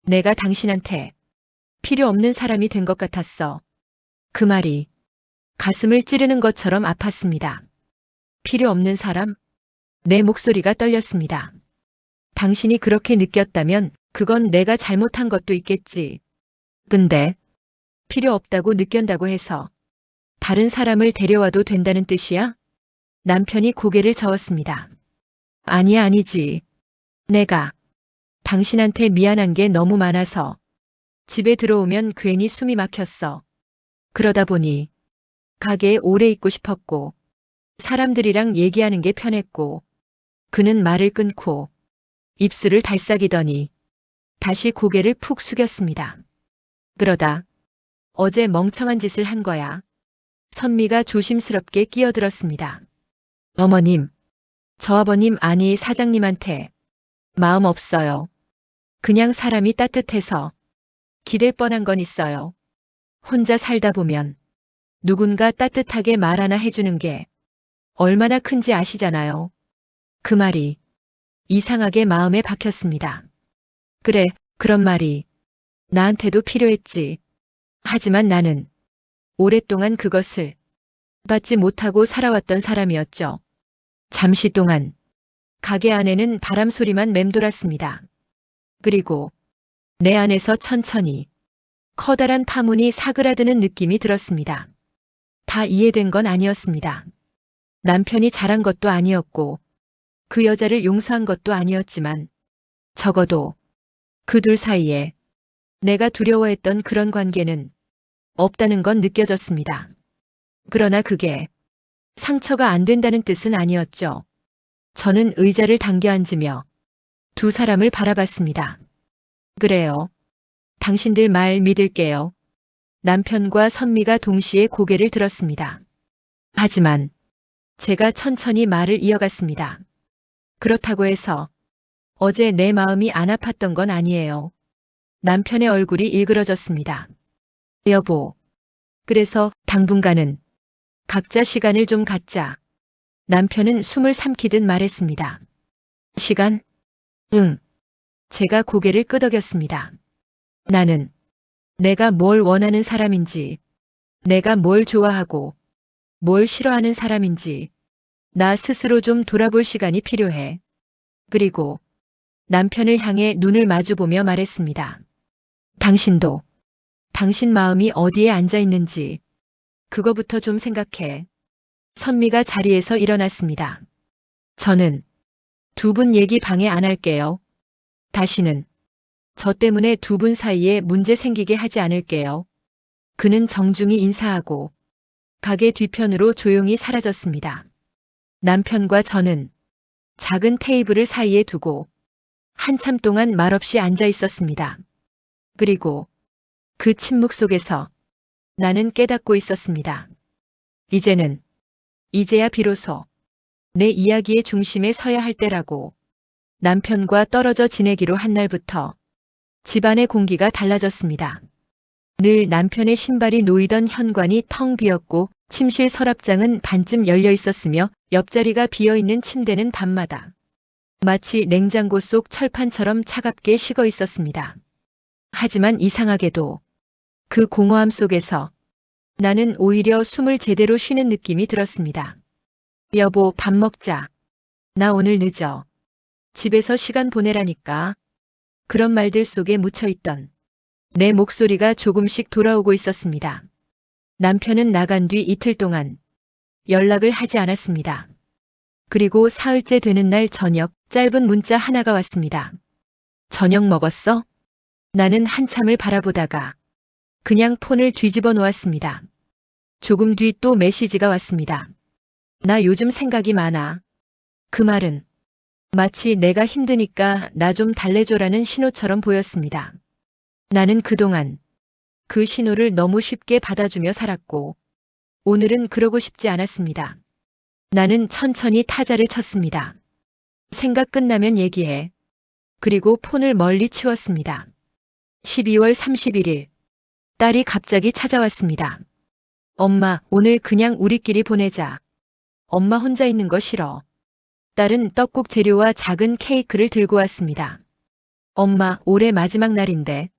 Speaker 3: 내가 당신한테 필요 없는 사람이 된 것 같았어. 그 말이 가슴을 찌르는 것처럼 아팠습니다. 필요 없는 사람? 내 목소리가 떨렸습니다. 당신이 그렇게 느꼈다면 그건 내가 잘못한 것도 있겠지. 근데 필요 없다고 느낀다고 해서 다른 사람을 데려와도 된다는 뜻이야? 남편이 고개를 저었습니다. 아니지. 내가 당신한테 미안한 게 너무 많아서 집에 들어오면 괜히 숨이 막혔어. 그러다 보니 가게에 오래 있고 싶었고 사람들이랑 얘기하는 게 편했고 그는 말을 끊고 입술을 달싹이더니 다시 고개를 푹 숙였습니다. 그러다 어제 멍청한 짓을 한 거야. 선미가 조심스럽게 끼어들었습니다. 어머님, 저 아버님 아니 사장님한테 마음 없어요. 그냥 사람이 따뜻해서 기댈 뻔한 건 있어요. 혼자 살다 보면 누군가 따뜻하게 말 하나 해주는 게 얼마나 큰지 아시잖아요. 그 말이 이상하게 마음에 박혔습니다. 그래, 그런 말이 나한테도 필요했지. 하지만 나는 오랫동안 그것을 받지 못하고 살아왔던 사람이었죠. 잠시 동안 가게 안에는 바람 소리만 맴돌았습니다. 그리고 내 안에서 천천히 커다란 파문이 사그라드는 느낌이 들었습니다. 다 이해된 건 아니었습니다. 남편이 잘한 것도 아니었고 그 여자를 용서한 것도 아니었지만 적어도 그 둘 사이에 내가 두려워했던 그런 관계는 없다는 건 느껴졌습니다. 그러나 그게 상처가 안 된다는 뜻은 아니었죠. 저는 의자를 당겨 앉으며 두 사람을 바라봤습니다. 그래요. 당신들 말 믿을게요. 남편과 선미가 동시에 고개를 들었습니다. 하지만 제가 천천히 말을 이어갔습니다. 그렇다고 해서 어제 내 마음이 안 아팠던 건 아니에요. 남편의 얼굴이 일그러졌습니다. 여보, 그래서 당분간은 각자 시간을 좀 갖자. 남편은 숨을 삼키듯 말했습니다. 시간? 응. 제가 고개를 끄덕였습니다. 나는 내가 뭘 원하는 사람인지, 내가 뭘 좋아하고 뭘 싫어하는 사람인지 나 스스로 좀 돌아볼 시간이 필요해. 그리고 남편을 향해 눈을 마주보며 말했습니다. 당신도 당신 마음이 어디에 앉아 있는지 그거부터 좀 생각해. 선미가 자리에서 일어났습니다. 저는 두 분 얘기 방해 안 할게요. 다시는 저 때문에 두 분 사이에 문제 생기게 하지 않을게요. 그는 정중히 인사하고 가게 뒤편으로 조용히 사라졌습니다. 남편과 저는 작은 테이블을 사이에 두고 한참 동안 말없이 앉아 있었습니다. 그리고 그 침묵 속에서 나는 깨닫고 있었습니다. 이제야 비로소 내 이야기의 중심에 서야 할 때라고. 남편과 떨어져 지내기로 한 날부터 집안의 공기가 달라졌습니다. 늘 남편의 신발이 놓이던 현관이 텅 비었고 침실 서랍장은 반쯤 열려 있었으며 옆자리가 비어있는 침대는 밤마다 마치 냉장고 속 철판처럼 차갑게 식어 있었습니다. 하지만 이상하게도 그 공허함 속에서 나는 오히려 숨을 제대로 쉬는 느낌이 들었습니다. 여보, 밥 먹자. 나 오늘 늦어. 집에서 시간 보내라니까. 그런 말들 속에 묻혀있던 내 목소리가 조금씩 돌아오고 있었습니다. 남편은 나간 뒤 이틀 동안 연락을 하지 않았습니다. 그리고 사흘째 되는 날 저녁 짧은 문자 하나가 왔습니다. 저녁 먹었어? 나는 한참을 바라보다가 그냥 폰을 뒤집어 놓았습니다. 조금 뒤 또 메시지가 왔습니다. 나 요즘 생각이 많아. 그 말은 마치 내가 힘드니까 나 좀 달래줘라는 신호처럼 보였습니다. 나는 그동안 그 신호를 너무 쉽게 받아주며 살았고 오늘은 그러고 싶지 않았습니다. 나는 천천히 타자를 쳤습니다. 생각 끝나면 얘기해. 그리고 폰을 멀리 치웠습니다. 12월 31일 딸이 갑자기 찾아왔습니다. 엄마, 오늘 그냥 우리끼리 보내자. 엄마 혼자 있는 거 싫어. 딸은 떡국 재료와 작은 케이크를 들고 왔습니다. 엄마, 올해 마지막 날인데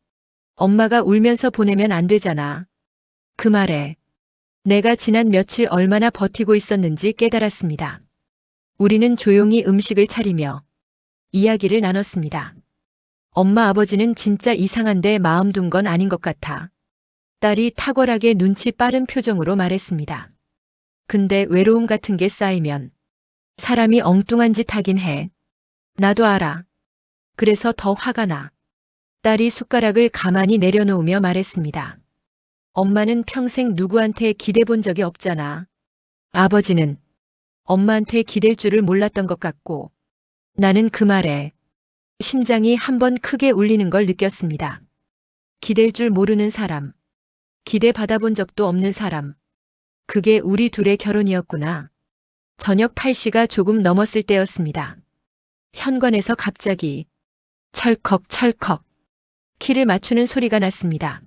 Speaker 3: 엄마가 울면서 보내면 안 되잖아. 그 말에 내가 지난 며칠 얼마나 버티고 있었는지 깨달았습니다. 우리는 조용히 음식을 차리며 이야기를 나눴습니다. 엄마 아버지는 진짜 이상한데 마음 둔 건 아닌 것 같아. 딸이 탁월하게 눈치 빠른 표정으로 말했습니다. 근데 외로움 같은 게 쌓이면 사람이 엉뚱한 짓 하긴 해. 나도 알아. 그래서 더 화가 나. 딸이 숟가락을 가만히 내려놓으며 말했습니다. 엄마는 평생 누구한테 기대 본 적이 없잖아. 아버지는 엄마한테 기댈 줄을 몰랐던 것 같고 나는 그 말에 심장이 한번 크게 울리는 걸 느꼈습니다. 기댈 줄 모르는 사람, 기대 받아본 적도 없는 사람. 그게 우리 둘의 결혼이었구나. 저녁 8시가 조금 넘었을 때였습니다. 현관에서 갑자기 철컥철컥 키를 맞추는 소리가 났습니다.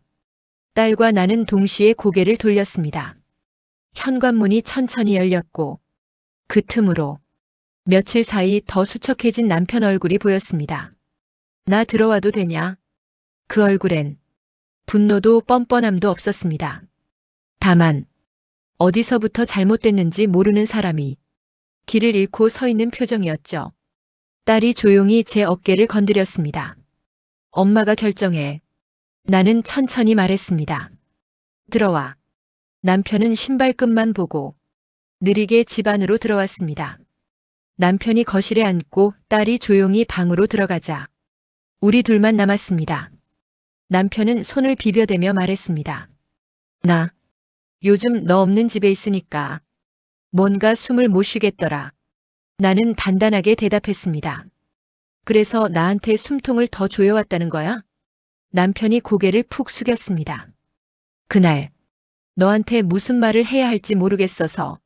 Speaker 3: 딸과 나는 동시에 고개를 돌렸습니다. 현관문이 천천히 열렸고 그 틈으로 며칠 사이 더 수척해진 남편 얼굴이 보였습니다. 나 들어와도 되냐? 그 얼굴엔 분노도 뻔뻔함도 없었습니다. 다만 어디서부터 잘못됐는지 모르는 사람이 길을 잃고 서 있는 표정이었죠. 딸이 조용히 제 어깨를 건드렸습니다. 엄마가 결정해. 나는 천천히 말했습니다. 들어와. 남편은 신발끈만 보고 느리게 집 안으로 들어왔습니다. 남편이 거실에 앉고 딸이 조용히 방으로 들어가자 우리 둘만 남았습니다. 남편은 손을 비벼대며 말했습니다. 나 요즘 너 없는 집에 있으니까 뭔가 숨을 못 쉬겠더라. 나는 단단하게 대답했습니다. 그래서 나한테 숨통을 더 조여왔다는 거야? 남편이 고개를 푹 숙였습니다. 그날 너한테 무슨 말을 해야 할지 모르겠어서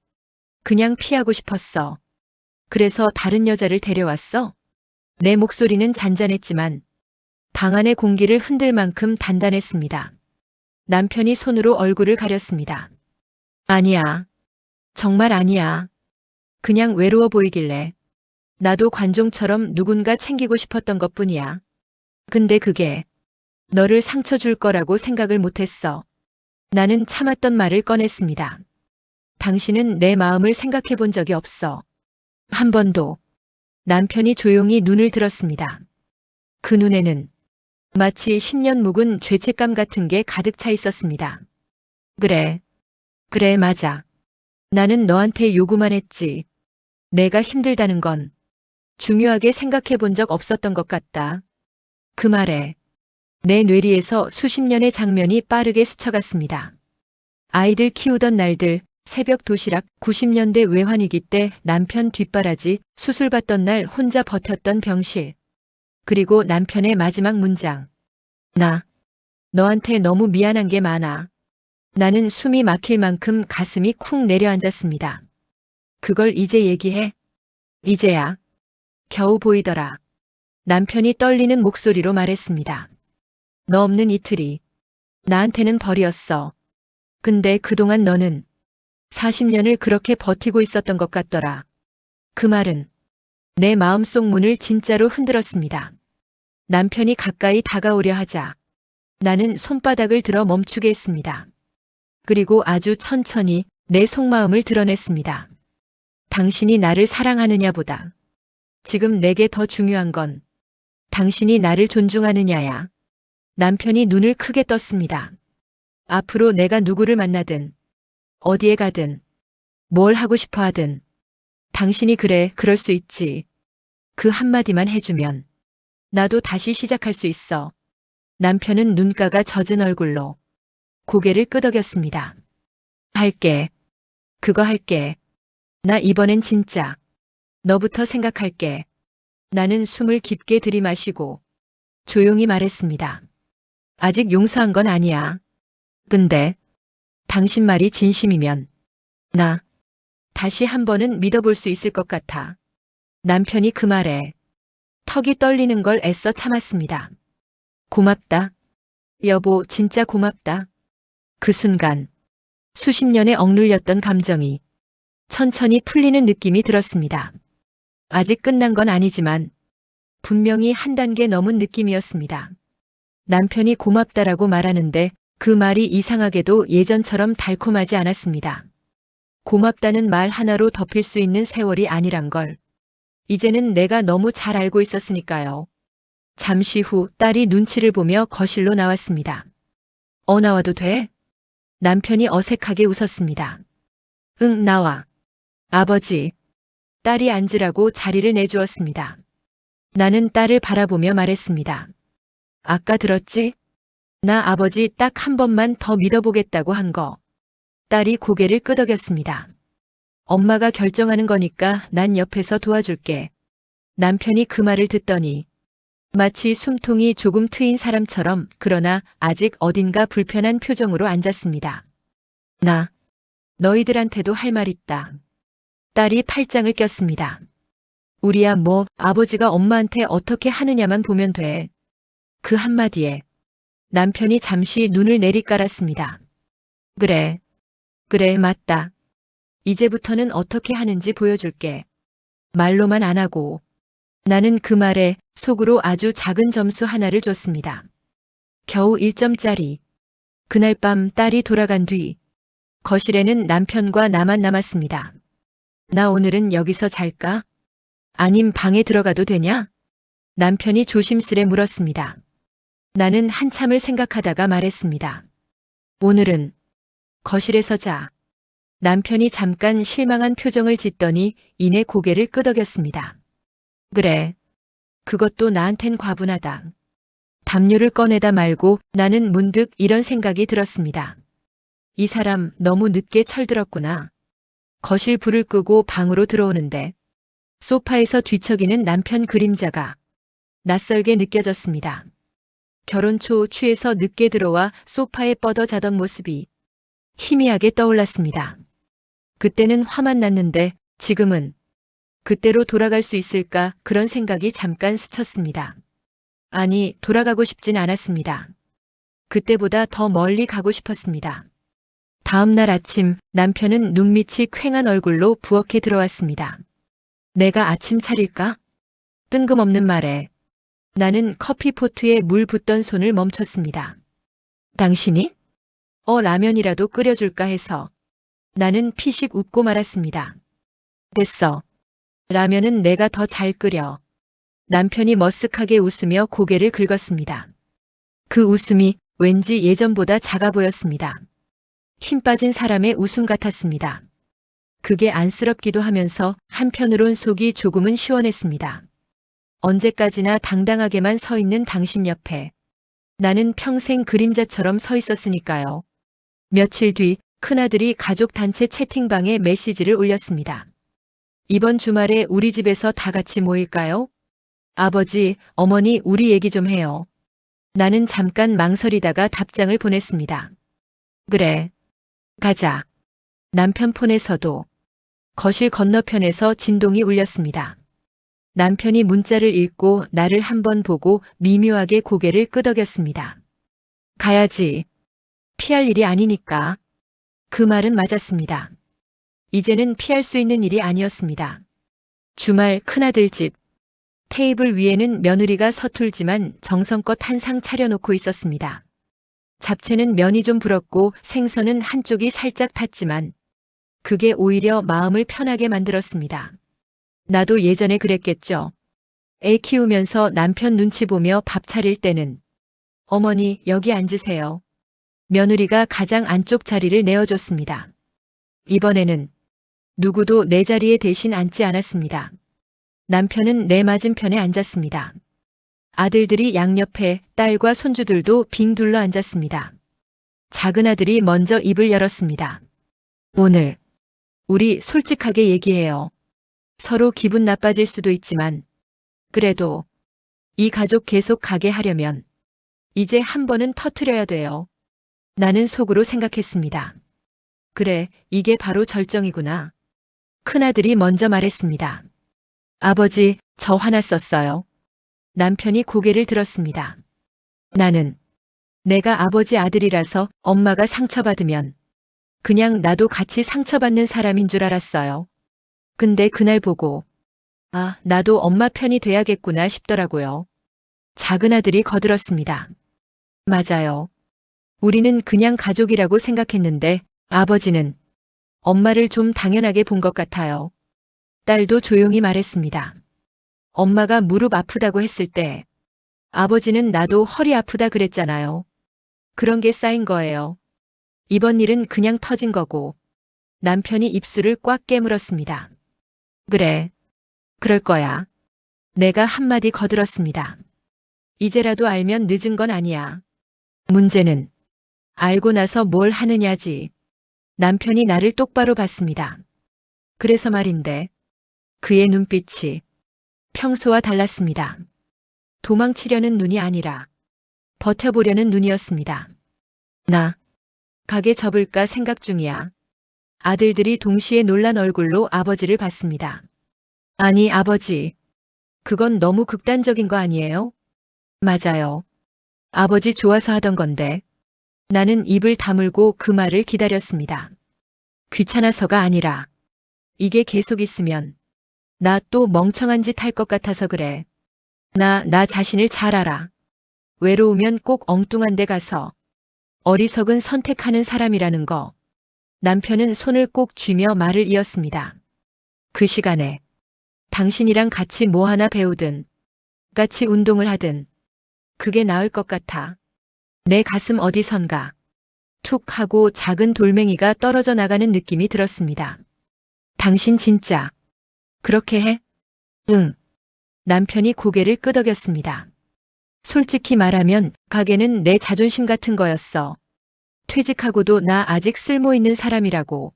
Speaker 3: 그냥 피하고 싶었어. 그래서 다른 여자를 데려왔어? 내 목소리는 잔잔했지만 방 안의 공기를 흔들 만큼 단단했습니다. 남편이 손으로 얼굴을 가렸습니다. 아니야. 정말 아니야. 그냥 외로워 보이길래. 나도 관종처럼 누군가 챙기고 싶었던 것뿐이야. 근데 그게 너를 상처 줄 거라고 생각을 못했어. 나는 참았던 말을 꺼냈습니다. 당신은 내 마음을 생각해 본 적이 없어. 한 번도. 남편이 조용히 눈을 들었습니다. 그 눈에는 마치 10년 묵은 죄책감 같은 게 가득 차 있었습니다. 그래. 그래, 맞아. 나는 너한테 요구만 했지. 내가 힘들다는 건 중요하게 생각해 본 적 없었던 것 같다. 그 말에 내 뇌리에서 수십 년의 장면이 빠르게 스쳐갔습니다. 아이들 키우던 날들, 새벽 도시락, 90년대 외환위기 때 남편 뒷바라지, 수술받던 날 혼자 버텼던 병실. 그리고 남편의 마지막 문장. 나 너한테 너무 미안한 게 많아. 나는 숨이 막힐 만큼 가슴이 쿵 내려앉았습니다. 그걸 이제 얘기해? 이제야. 겨우 보이더라. 남편이 떨리는 목소리로 말했습니다. 너 없는 이틀이 나한테는 벌이었어. 근데 그동안 너는 40년을 그렇게 버티고 있었던 것 같더라. 그 말은 내 마음속 문을 진짜로 흔들었습니다. 남편이 가까이 다가오려 하자 나는 손바닥을 들어 멈추게 했습니다. 그리고 아주 천천히 내 속마음을 드러냈습니다. 당신이 나를 사랑하느냐보다 지금 내게 더 중요한 건 당신이 나를 존중하느냐야. 남편이 눈을 크게 떴습니다. 앞으로 내가 누구를 만나든 어디에 가든 뭘 하고 싶어 하든 당신이 그래, 그럴 수 있지. 그 한마디만 해주면 나도 다시 시작할 수 있어. 남편은 눈가가 젖은 얼굴로 고개를 끄덕였습니다. 할게. 그거 할게. 나 이번엔 진짜 너부터 생각할게. 나는 숨을 깊게 들이마시고 조용히 말했습니다. 아직 용서한 건 아니야. 근데 당신 말이 진심이면 나 다시 한 번은 믿어볼 수 있을 것 같아. 남편이 그 말에 턱이 떨리는 걸 애써 참았습니다. 고맙다. 여보, 진짜 고맙다. 그 순간 수십 년에 억눌렸던 감정이 천천히 풀리는 느낌이 들었습니다. 아직 끝난 건 아니지만 분명히 한 단계 넘은 느낌이었습니다. 남편이 고맙다라고 말하는데 그 말이 이상하게도 예전처럼 달콤하지 않았습니다. 고맙다는 말 하나로 덮일 수 있는 세월이 아니란 걸 이제는 내가 너무 잘 알고 있었으니까요. 잠시 후 딸이 눈치를 보며 거실로 나왔습니다. 나와도 돼? 남편이 어색하게 웃었습니다. 응, 나와. 아버지. 딸이 앉으라고 자리를 내주었습니다. 나는 딸을 바라보며 말했습니다. 아까 들었지? 나 아버지 딱 한 번만 더 믿어보겠다고 한 거. 딸이 고개를 끄덕였습니다. 엄마가 결정하는 거니까 난 옆에서 도와줄게. 남편이 그 말을 듣더니 마치 숨통이 조금 트인 사람처럼 그러나 아직 어딘가 불편한 표정으로 앉았습니다. 나 너희들한테도 할 말 있다. 딸이 팔짱을 꼈습니다. 우리야 뭐 아버지가 엄마한테 어떻게 하느냐만 보면 돼. 그 한마디에 남편이 잠시 눈을 내리깔았습니다. 그래. 그래, 맞다. 이제부터는 어떻게 하는지 보여줄게. 말로만 안 하고. 나는 그 말에 속으로 아주 작은 점수 하나를 줬습니다. 겨우 1점짜리. 그날 밤 딸이 돌아간 뒤 거실에는 남편과 나만 남았습니다. 나 오늘은 여기서 잘까? 아님 방에 들어가도 되냐? 남편이 조심스레 물었습니다. 나는 한참을 생각하다가 말했습니다. 오늘은 거실에서 자. 남편이 잠깐 실망한 표정을 짓더니 이내 고개를 끄덕였습니다. 그래. 그것도 나한텐 과분하다. 담요를 꺼내다 말고 나는 문득 이런 생각이 들었습니다. 이 사람 너무 늦게 철들었구나. 거실 불을 끄고 방으로 들어오는데 소파에서 뒤척이는 남편 그림자가 낯설게 느껴졌습니다. 결혼 초 취해서 늦게 들어와 소파에 뻗어 자던 모습이 희미하게 떠올랐습니다. 그때는 화만 났는데 지금은 그때로 돌아갈 수 있을까 그런 생각이 잠깐 스쳤습니다. 아니, 돌아가고 싶진 않았습니다. 그때보다 더 멀리 가고 싶었습니다. 다음 날 아침 남편은 눈밑이 퀭한 얼굴로 부엌에 들어왔습니다. 내가 아침 차릴까? 뜬금없는 말에 나는 커피포트에 물 붓던 손을 멈췄습니다. 당신이? 라면이라도 끓여줄까 해서. 나는 피식 웃고 말았습니다. 됐어. 라면은 내가 더 잘 끓여. 남편이 머쓱하게 웃으며 고개를 긁었습니다. 그 웃음이 왠지 예전보다 작아 보였습니다. 힘 빠진 사람의 웃음 같았습니다. 그게 안쓰럽기도 하면서 한편으론 속이 조금은 시원했습니다. 언제까지나 당당하게만 서 있는 당신 옆에 나는 평생 그림자처럼 서 있었으니까요. 며칠 뒤 큰아들이 가족 단체 채팅방에 메시지를 올렸습니다. 이번 주말에 우리 집에서 다 같이 모일까요? 아버지, 어머니 우리 얘기 좀 해요. 나는 잠깐 망설이다가 답장을 보냈습니다. 그래. 가자. 남편 폰에서도 거실 건너편에서 진동이 울렸습니다. 남편이 문자를 읽고 나를 한번 보고 미묘하게 고개를 끄덕였습니다. 가야지. 피할 일이 아니니까. 그 말은 맞았습니다. 이제는 피할 수 있는 일이 아니었습니다. 주말 큰아들 집. 테이블 위에는 며느리가 서툴지만 정성껏 한 상 차려놓고 있었습니다. 잡채는 면이 좀 불었고 생선은 한쪽이 살짝 탔지만 그게 오히려 마음을 편하게 만들었습니다. 나도 예전에 그랬겠죠. 애 키우면서 남편 눈치 보며 밥 차릴 때는 어머니 여기 앉으세요. 며느리가 가장 안쪽 자리를 내어줬습니다. 이번에는 누구도 내 자리에 대신 앉지 않았습니다. 남편은 내 맞은편에 앉았습니다. 아들들이 양옆에 딸과 손주들도 빙 둘러 앉았습니다. 작은 아들이 먼저 입을 열었습니다. 오늘 우리 솔직하게 얘기해요. 서로 기분 나빠질 수도 있지만 그래도 이 가족 계속 가게 하려면 이제 한 번은 터트려야 돼요. 나는 속으로 생각했습니다. 그래, 이게 바로 절정이구나. 큰아들이 먼저 말했습니다. 아버지, 저 화났었어요. 남편이 고개를 들었습니다. 나는 내가 아버지 아들이라서 엄마가 상처받으면 그냥 나도 같이 상처받는 사람인 줄 알았어요. 근데 그날 보고 아, 나도 엄마 편이 돼야겠구나 싶더라고요. 작은 아들이 거들었습니다. 맞아요. 우리는 그냥 가족이라고 생각했는데 아버지는 엄마를 좀 당연하게 본 것 같아요. 딸도 조용히 말했습니다. 엄마가 무릎 아프다고 했을 때 아버지는 나도 허리 아프다 그랬잖아요. 그런 게 쌓인 거예요. 이번 일은 그냥 터진 거고 남편이 입술을 꽉 깨물었습니다. 그래. 그럴 거야. 내가 한마디 거들었습니다. 이제라도 알면 늦은 건 아니야. 문제는 알고 나서 뭘 하느냐지. 남편이 나를 똑바로 봤습니다. 그래서 말인데 그의 눈빛이 평소와 달랐습니다. 도망치려는 눈이 아니라 버텨보려는 눈이었습니다. 나 가게 접을까 생각 중이야. 아들들이 동시에 놀란 얼굴로 아버지를 봤습니다. 아니 아버지, 그건 너무 극단적인 거 아니에요? 맞아요. 아버지 좋아서 하던 건데. 나는 입을 다물고 그 말을 기다렸습니다. 귀찮아서가 아니라 이게 계속 있으면 나 또 멍청한 짓 할 것 같아서 그래. 나 자신을 잘 알아. 외로우면 꼭 엉뚱한 데 가서 어리석은 선택하는 사람이라는 거. 남편은 손을 꼭 쥐며 말을 이었습니다. 그 시간에 당신이랑 같이 뭐 하나 배우든 같이 운동을 하든 그게 나을 것 같아. 내 가슴 어디선가 툭 하고 작은 돌멩이가 떨어져 나가는 느낌이 들었습니다. 당신 진짜 그렇게 해? 응. 남편이 고개를 끄덕였습니다. 솔직히 말하면 가게는 내 자존심 같은 거였어. 퇴직하고도 나 아직 쓸모 있는 사람이라고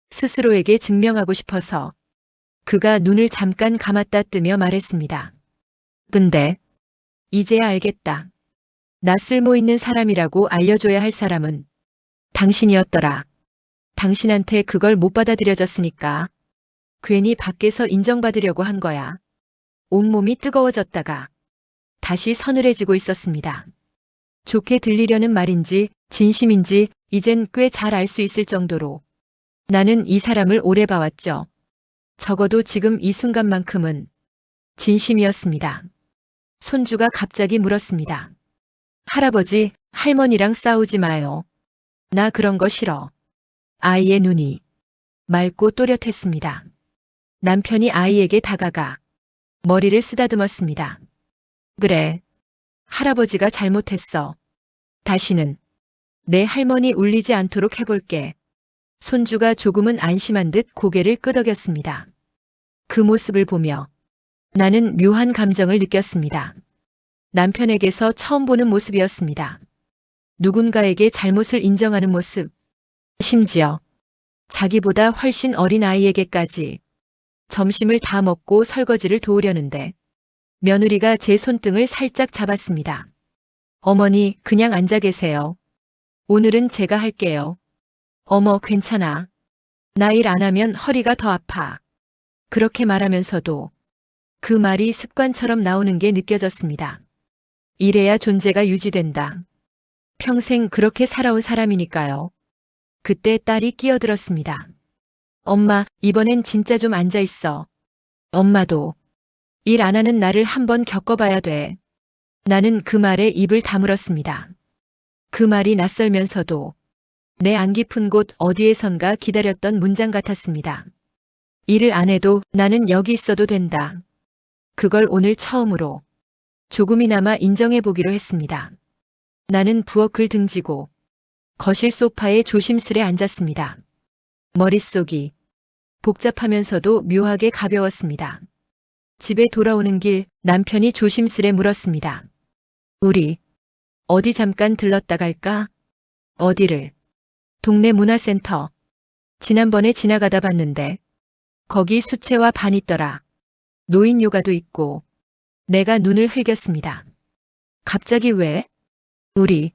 Speaker 3: 스스로에게 증명하고 싶어서. 그가 눈을 잠깐 감았다 뜨며 말했습니다. 근데 이제야 알겠다. 나 쓸모 있는 사람이라고 알려줘야 할 사람은 당신이었더라. 당신한테 그걸 못 받아들여졌으니까 괜히 밖에서 인정받으려고 한 거야. 온몸이 뜨거워졌다가 다시 서늘해지고 있었습니다. 좋게 들리려는 말인지 진심인지 이젠 꽤 잘 알 수 있을 정도로 나는 이 사람을 오래 봐왔죠. 적어도 지금 이 순간만큼은 진심이었습니다. 손주가 갑자기 물었습니다. 할아버지, 할머니랑 싸우지 마요. 나 그런 거 싫어. 아이의 눈이 맑고 또렷했습니다. 남편이 아이에게 다가가 머리를 쓰다듬었습니다. 그래, 할아버지가 잘못했어. 다시는 내 할머니 울리지 않도록 해볼게. 손주가 조금은 안심한 듯 고개를 끄덕였습니다. 그 모습을 보며 나는 묘한 감정을 느꼈습니다. 남편에게서 처음 보는 모습이었습니다. 누군가에게 잘못을 인정하는 모습. 심지어 자기보다 훨씬 어린 아이에게까지. 점심을 다 먹고 설거지를 도우려는데 며느리가 제 손등을 살짝 잡았습니다. 어머니, 그냥 앉아 계세요. 오늘은 제가 할게요. 어머, 괜찮아. 나 일 안 하면 허리가 더 아파. 그렇게 말하면서도 그 말이 습관처럼 나오는 게 느껴졌습니다. 이래야 존재가 유지된다. 평생 그렇게 살아온 사람이니까요. 그때 딸이 끼어들었습니다. 엄마, 이번엔 진짜 좀 앉아 있어. 엄마도 일 안 하는 나를 한번 겪어봐야 돼. 나는 그 말에 입을 다물었습니다. 그 말이 낯설면서도 내 안 깊은 곳 어디에선가 기다렸던 문장 같았습니다. 일을 안 해도 나는 여기 있어도 된다. 그걸 오늘 처음으로 조금이나마 인정해 보기로 했습니다. 나는 부엌을 등지고 거실 소파에 조심스레 앉았습니다. 머릿속이 복잡하면서도 묘하게 가벼웠습니다. 집에 돌아오는 길 남편이 조심스레 물었습니다. 우리 어디 잠깐 들렀다 갈까? 어디를? 동네 문화센터. 지난번에 지나가다 봤는데 거기 수채화 반 있더라. 노인 요가도 있고. 내가 눈을 흘겼습니다. 갑자기 왜? 우리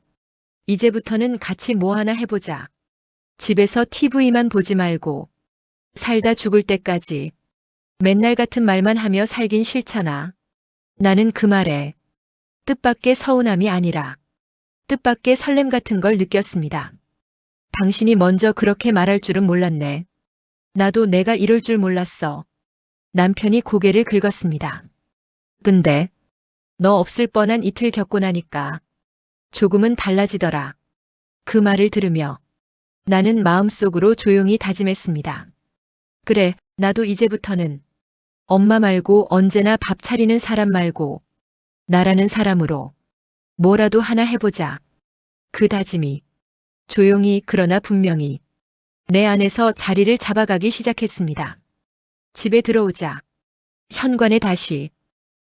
Speaker 3: 이제부터는 같이 뭐 하나 해보자. 집에서 TV만 보지 말고 살다 죽을 때까지 맨날 같은 말만 하며 살긴 싫잖아. 나는 그 말에 뜻밖의 서운함이 아니라 뜻밖의 설렘 같은 걸 느꼈습니다. 당신이 먼저 그렇게 말할 줄은 몰랐네. 나도 내가 이럴 줄 몰랐어. 남편이 고개를 긁었습니다. 근데 너 없을 뻔한 이틀 겪고 나니까 조금은 달라지더라. 그 말을 들으며 나는 마음속으로 조용히 다짐했습니다. 그래, 나도 이제부터는 엄마 말고 언제나 밥 차리는 사람 말고 나라는 사람으로 뭐라도 하나 해보자. 그 다짐이 조용히 그러나 분명히 내 안에서 자리를 잡아가기 시작했습니다. 집에 들어오자 현관에 다시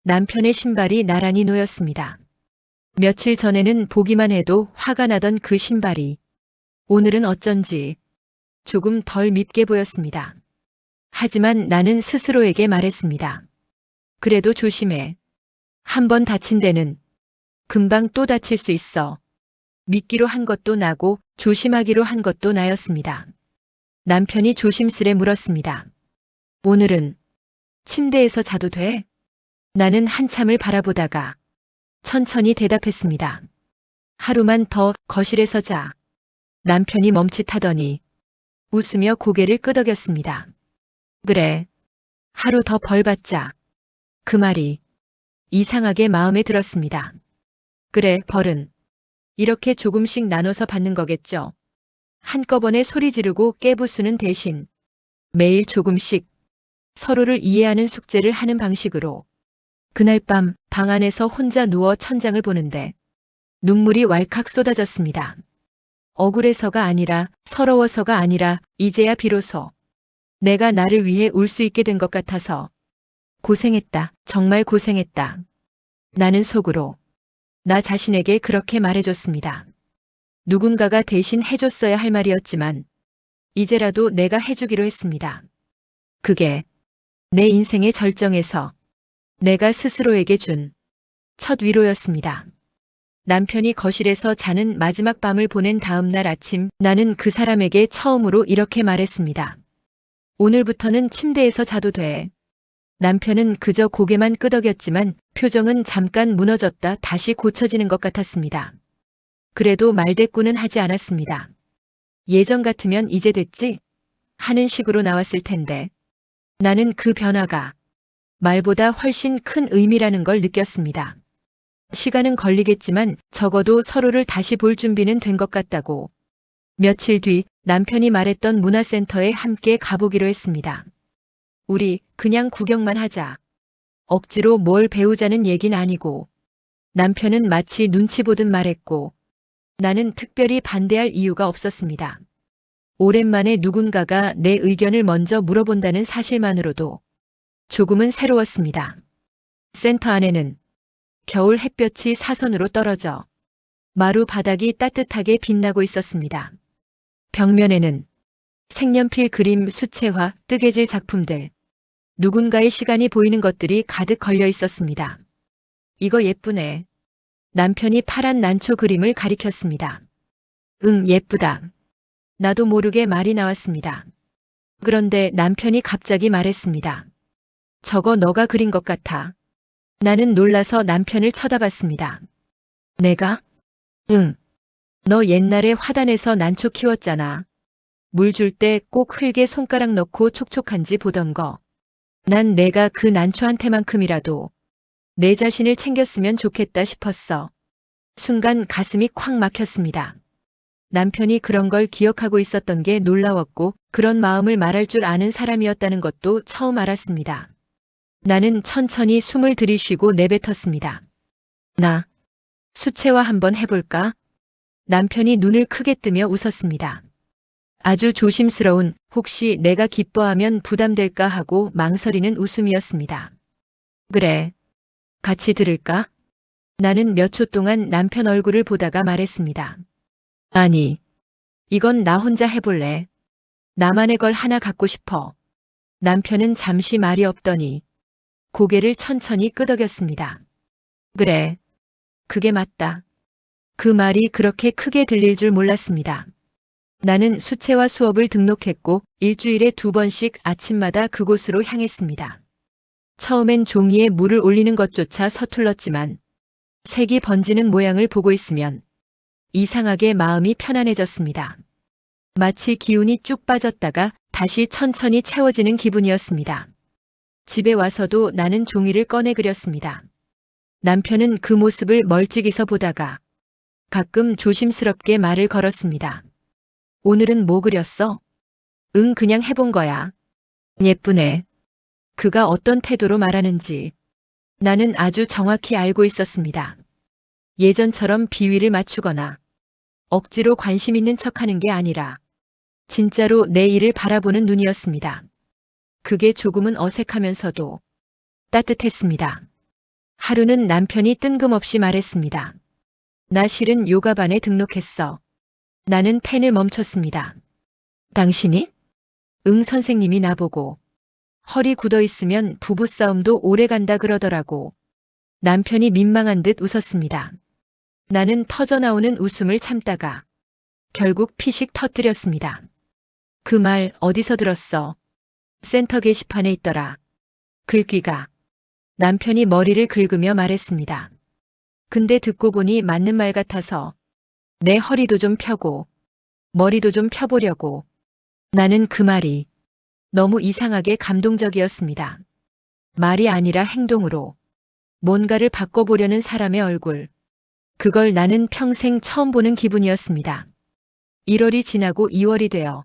Speaker 3: 남편의 신발이 나란히 놓였습니다. 며칠 전에는 보기만 해도 화가 나던 그 신발이 오늘은 어쩐지 조금 덜 밉게 보였습니다. 하지만 나는 스스로에게 말했습니다. 그래도 조심해. 한 번 다친 데는 금방 또 다칠 수 있어. 믿기로 한 것도 나고 조심하기로 한 것도 나였습니다. 남편이 조심스레 물었습니다. 오늘은 침대에서 자도 돼? 나는 한참을 바라보다가 천천히 대답했습니다. 하루만 더 거실에서 자. 남편이 멈칫하더니 웃으며 고개를 끄덕였습니다. 그래, 하루 더 벌 받자. 그 말이 이상하게 마음에 들었습니다. 그래, 벌은 이렇게 조금씩 나눠서 받는 거겠죠. 한꺼번에 소리 지르고 깨부수는 대신 매일 조금씩 서로를 이해하는 숙제를 하는 방식으로. 그날 밤 방 안에서 혼자 누워 천장을 보는데 눈물이 왈칵 쏟아졌습니다. 억울해서가 아니라 서러워서가 아니라 이제야 비로소 내가 나를 위해 울 수 있게 된 것 같아서 고생했다. 정말 고생했다. 나는 속으로 나 자신에게 그렇게 말해줬습니다. 누군가가 대신 해줬어야 할 말이었지만 이제라도 내가 해주기로 했습니다. 그게 내 인생의 절정에서 내가 스스로에게 준 첫 위로였습니다. 남편이 거실에서 자는 마지막 밤을 보낸 다음 날 아침 나는 그 사람에게 처음으로 이렇게 말했습니다. 오늘부터는 침대에서 자도 돼. 남편은 그저 고개만 끄덕였지만 표정은 잠깐 무너졌다 다시 고쳐지는 것 같았습니다. 그래도 말대꾸는 하지 않았습니다. 예전 같으면 이제 됐지? 하는 식으로 나왔을 텐데 나는 그 변화가 말보다 훨씬 큰 의미라는 걸 느꼈습니다. 시간은 걸리겠지만 적어도 서로를 다시 볼 준비는 된 것 같다고. 며칠 뒤 남편이 말했던 문화센터에 함께 가보기로 했습니다. 우리 그냥 구경만 하자. 억지로 뭘 배우자는 얘긴 아니고. 남편은 마치 눈치 보듯 말했고 나는 특별히 반대할 이유가 없었습니다. 오랜만에 누군가가 내 의견을 먼저 물어본다는 사실만으로도 조금은 새로웠습니다. 센터 안에는 겨울 햇볕이 사선으로 떨어져 마루 바닥이 따뜻하게 빛나고 있었습니다. 벽면에는 색연필 그림, 수채화, 뜨개질 작품들, 누군가의 시간이 보이는 것들이 가득 걸려 있었습니다. 이거 예쁘네. 남편이 파란 난초 그림을 가리켰습니다. 응, 예쁘다. 나도 모르게 말이 나왔습니다. 그런데 남편이 갑자기 말했습니다. 저거 너가 그린 것 같아. 나는 놀라서 남편을 쳐다봤습니다. 내가? 응. 너 옛날에 화단에서 난초 키웠잖아. 물 줄 때 꼭 흙에 손가락 넣고 촉촉한지 보던 거. 난 내가 그 난초한테만큼이라도 내 자신을 챙겼으면 좋겠다 싶었어. 순간 가슴이 콱 막혔습니다. 남편이 그런 걸 기억하고 있었던 게 놀라웠고 그런 마음을 말할 줄 아는 사람이었다는 것도 처음 알았습니다. 나는 천천히 숨을 들이쉬고 내뱉었습니다. 나 수채화 한번 해볼까? 남편이 눈을 크게 뜨며 웃었습니다. 아주 조심스러운 혹시 내가 기뻐하면 부담될까 하고 망설이는 웃음이었습니다. 그래. 같이 들을까? 나는 몇 초 동안 남편 얼굴을 보다가 말했습니다. 아니, 이건 나 혼자 해볼래. 나만의 걸 하나 갖고 싶어. 남편은 잠시 말이 없더니 고개를 천천히 끄덕였습니다. 그래. 그게 맞다. 그 말이 그렇게 크게 들릴 줄 몰랐습니다. 나는 수채화 수업을 등록했고 일주일에 2번씩 아침마다 그곳으로 향했습니다. 처음엔 종이에 물을 올리는 것조차 서툴렀지만 색이 번지는 모양을 보고 있으면 이상하게 마음이 편안해졌습니다. 마치 기운이 쭉 빠졌다가 다시 천천히 채워지는 기분이었습니다. 집에 와서도 나는 종이를 꺼내 그렸습니다. 남편은 그 모습을 멀찍이서 보다가 가끔 조심스럽게 말을 걸었습니다. 오늘은 뭐 그렸어? 응, 그냥 해본 거야. 예쁘네. 그가 어떤 태도로 말하는지 나는 아주 정확히 알고 있었습니다. 예전처럼 비위를 맞추거나 억지로 관심 있는 척하는 게 아니라 진짜로 내 일을 바라보는 눈이었습니다. 그게 조금은 어색하면서도 따뜻했습니다. 하루는 남편이 뜬금없이 말했습니다. 나 실은 요가반에 등록했어. 나는 펜을 멈췄습니다. 당신이? 응, 선생님이 나보고 허리 굳어 있으면 부부싸움도 오래 간다 그러더라고. 남편이 민망한 듯 웃었습니다. 나는 터져나오는 웃음을 참다가 결국 피식 터뜨렸습니다. 그 말 어디서 들었어? 센터 게시판에 있더라. 글귀가. 남편이 머리를 긁으며 말했습니다. 근데 듣고 보니 맞는 말 같아서 내 허리도 좀 펴고 머리도 좀 펴보려고. 나는 그 말이 너무 이상하게 감동적이었습니다. 말이 아니라 행동으로 뭔가를 바꿔보려는 사람의 얼굴. 그걸 나는 평생 처음 보는 기분이었습니다. 1월이 지나고 2월이 되어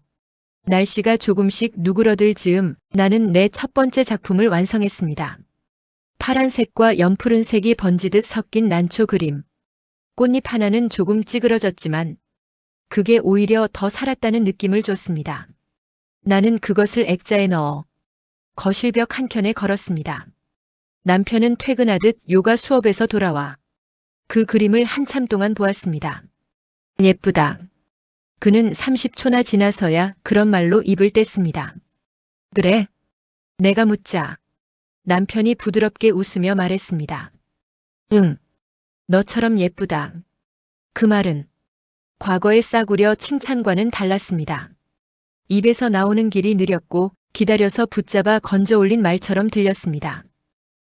Speaker 3: 날씨가 조금씩 누그러들 즈음 나는 내 첫 번째 작품을 완성했습니다. 파란색과 연푸른색이 번지듯 섞인 난초 그림. 꽃잎 하나는 조금 찌그러졌지만 그게 오히려 더 살았다는 느낌을 줬습니다. 나는 그것을 액자에 넣어 거실벽 한켠에 걸었습니다. 남편은 퇴근하듯 요가 수업에서 돌아와 그 그림을 한참 동안 보았습니다. 예쁘다. 그는 30초나 지나서야 그런 말로 입을 뗐습니다. 그래? 내가 묻자. 남편이 부드럽게 웃으며 말했습니다. 응. 너처럼 예쁘다. 그 말은 과거의 싸구려 칭찬과는 달랐습니다. 입에서 나오는 길이 느렸고 기다려서 붙잡아 건져 올린 말처럼 들렸습니다.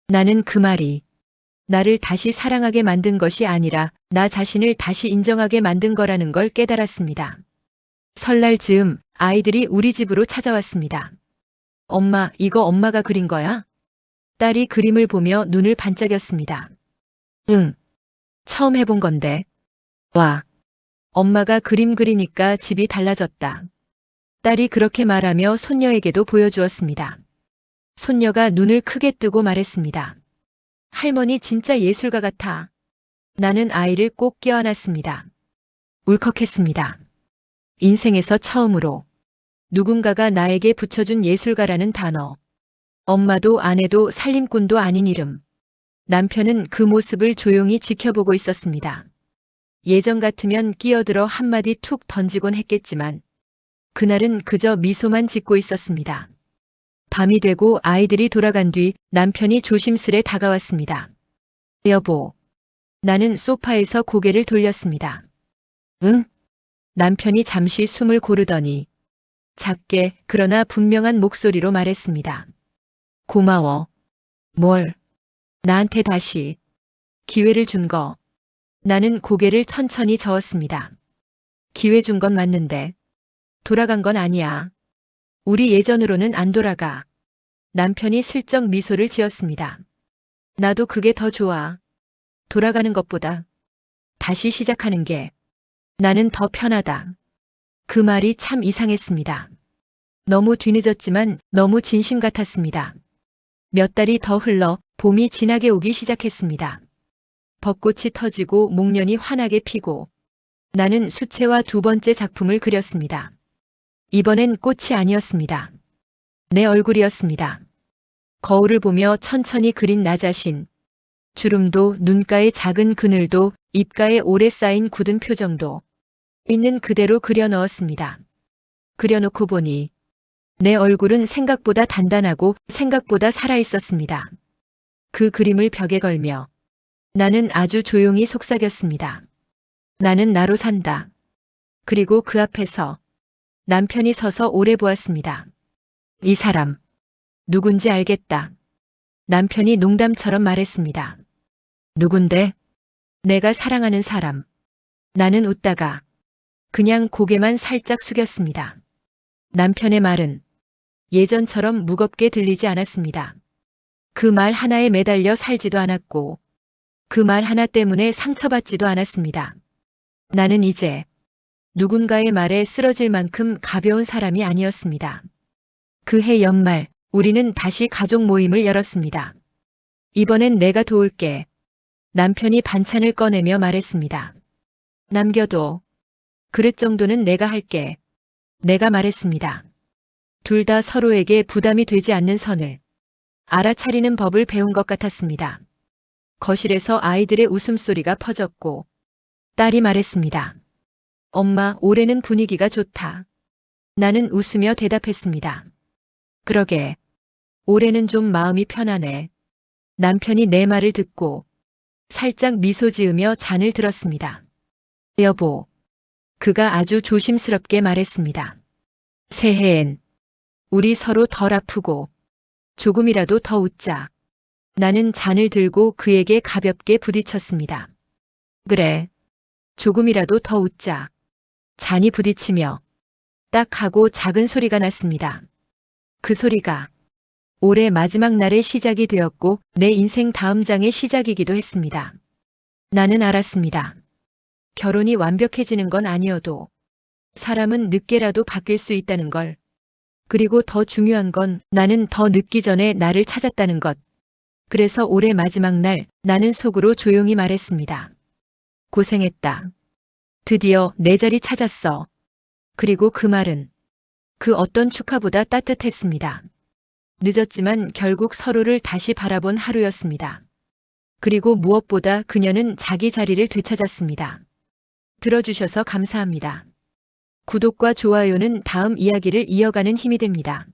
Speaker 3: 나는 그 말이 나를 다시 사랑하게 만든 것이 아니라 나 자신을 다시 인정하게 만든 거라는 걸 깨달았습니다. 설날 즈음 아이들이 우리 집으로 찾아왔습니다. 엄마, 이거 엄마가 그린 거야? 딸이 그림을 보며 눈을 반짝였습니다. 응. 처음 해본 건데. 와. 엄마가 그림 그리니까 집이 달라졌다. 딸이 그렇게 말하며 손녀에게도 보여주었습니다. 손녀가 눈을 크게 뜨고 말했습니다. 할머니 진짜 예술가 같아. 나는 아이를 꼭 껴안았습니다. 울컥했습니다. 인생에서 처음으로 누군가가 나에게 붙여준 예술가라는 단어. 엄마도 아내도 살림꾼도 아닌 이름. 남편은 그 모습을 조용히 지켜보고 있었습니다. 예전 같으면 끼어들어 한마디 툭 던지곤 했겠지만 그날은 그저 미소만 짓고 있었습니다. 밤이 되고 아이들이 돌아간 뒤 남편이 조심스레 다가왔습니다. 여보. 나는 소파에서 고개를 돌렸습니다. 응? 남편이 잠시 숨을 고르더니 작게 그러나 분명한 목소리로 말했습니다. 고마워. 뭘? 나한테 다시 기회를 준 거. 나는 고개를 천천히 저었습니다. 기회 준 건 맞는데 돌아간 건 아니야. 우리 예전으로는 안 돌아가. 남편이 슬쩍 미소를 지었습니다. 나도 그게 더 좋아. 돌아가는 것보다 다시 시작하는 게 나는 더 편하다. 그 말이 참 이상했습니다. 너무 뒤늦었지만 너무 진심 같았습니다. 몇 달이 더 흘러 봄이 진하게 오기 시작했습니다. 벚꽃이 터지고 목련이 환하게 피고 나는 수채화 두 번째 작품을 그렸습니다. 이번엔 꽃이 아니었습니다. 내 얼굴이었습니다. 거울을 보며 천천히 그린 나 자신. 주름도 눈가의 작은 그늘도 입가에 오래 쌓인 굳은 표정도 있는 그대로 그려 넣었습니다. 그려놓고 보니 내 얼굴은 생각보다 단단하고 생각보다 살아있었습니다. 그 그림을 벽에 걸며 나는 아주 조용히 속삭였습니다. 나는 나로 산다. 그리고 그 앞에서 남편이 서서 오래 보았습니다. 이 사람 누군지 알겠다. 남편이 농담처럼 말했습니다. 누군데? 내가 사랑하는 사람. 나는 웃다가 그냥 고개만 살짝 숙였습니다. 남편의 말은 예전처럼 무겁게 들리지 않았습니다. 그 말 하나에 매달려 살지도 않았고 그 말 하나 때문에 상처받지도 않았습니다. 나는 이제 누군가의 말에 쓰러질 만큼 가벼운 사람이 아니었습니다. 그해 연말 우리는 다시 가족 모임을 열었습니다. 이번엔 내가 도울게. 남편이 반찬을 꺼내며 말했습니다. 남겨둬. 그릇 정도는 내가 할게. 내가 말했습니다. 둘 다 서로에게 부담이 되지 않는 선을 알아차리는 법을 배운 것 같았습니다. 거실에서 아이들의 웃음소리가 퍼졌고 딸이 말했습니다. 엄마, 올해는 분위기가 좋다. 나는 웃으며 대답했습니다. 그러게. 올해는 좀 마음이 편하네. 남편이 내 말을 듣고 살짝 미소 지으며 잔을 들었습니다. 여보. 그가 아주 조심스럽게 말했습니다. 새해엔 우리 서로 덜 아프고 조금이라도 더 웃자. 나는 잔을 들고 그에게 가볍게 부딪혔습니다. 그래. 조금이라도 더 웃자. 잔이 부딪히며 딱 하고 작은 소리가 났습니다. 그 소리가 올해 마지막 날의 시작이 되었고 내 인생 다음 장의 시작이기도 했습니다. 나는 알았습니다. 결혼이 완벽해지는 건 아니어도 사람은 늦게라도 바뀔 수 있다는 걸. 그리고 더 중요한 건 나는 더 늦기 전에 나를 찾았다는 것. 그래서 올해 마지막 날 나는 속으로 조용히 말했습니다. 고생했다. 드디어 내 자리 찾았어. 그리고 그 말은 그 어떤 축하보다 따뜻했습니다. 늦었지만 결국 서로를 다시 바라본 하루였습니다. 그리고 무엇보다 그녀는 자기 자리를 되찾았습니다. 들어주셔서 감사합니다. 구독과 좋아요는 다음 이야기를 이어가는 힘이 됩니다.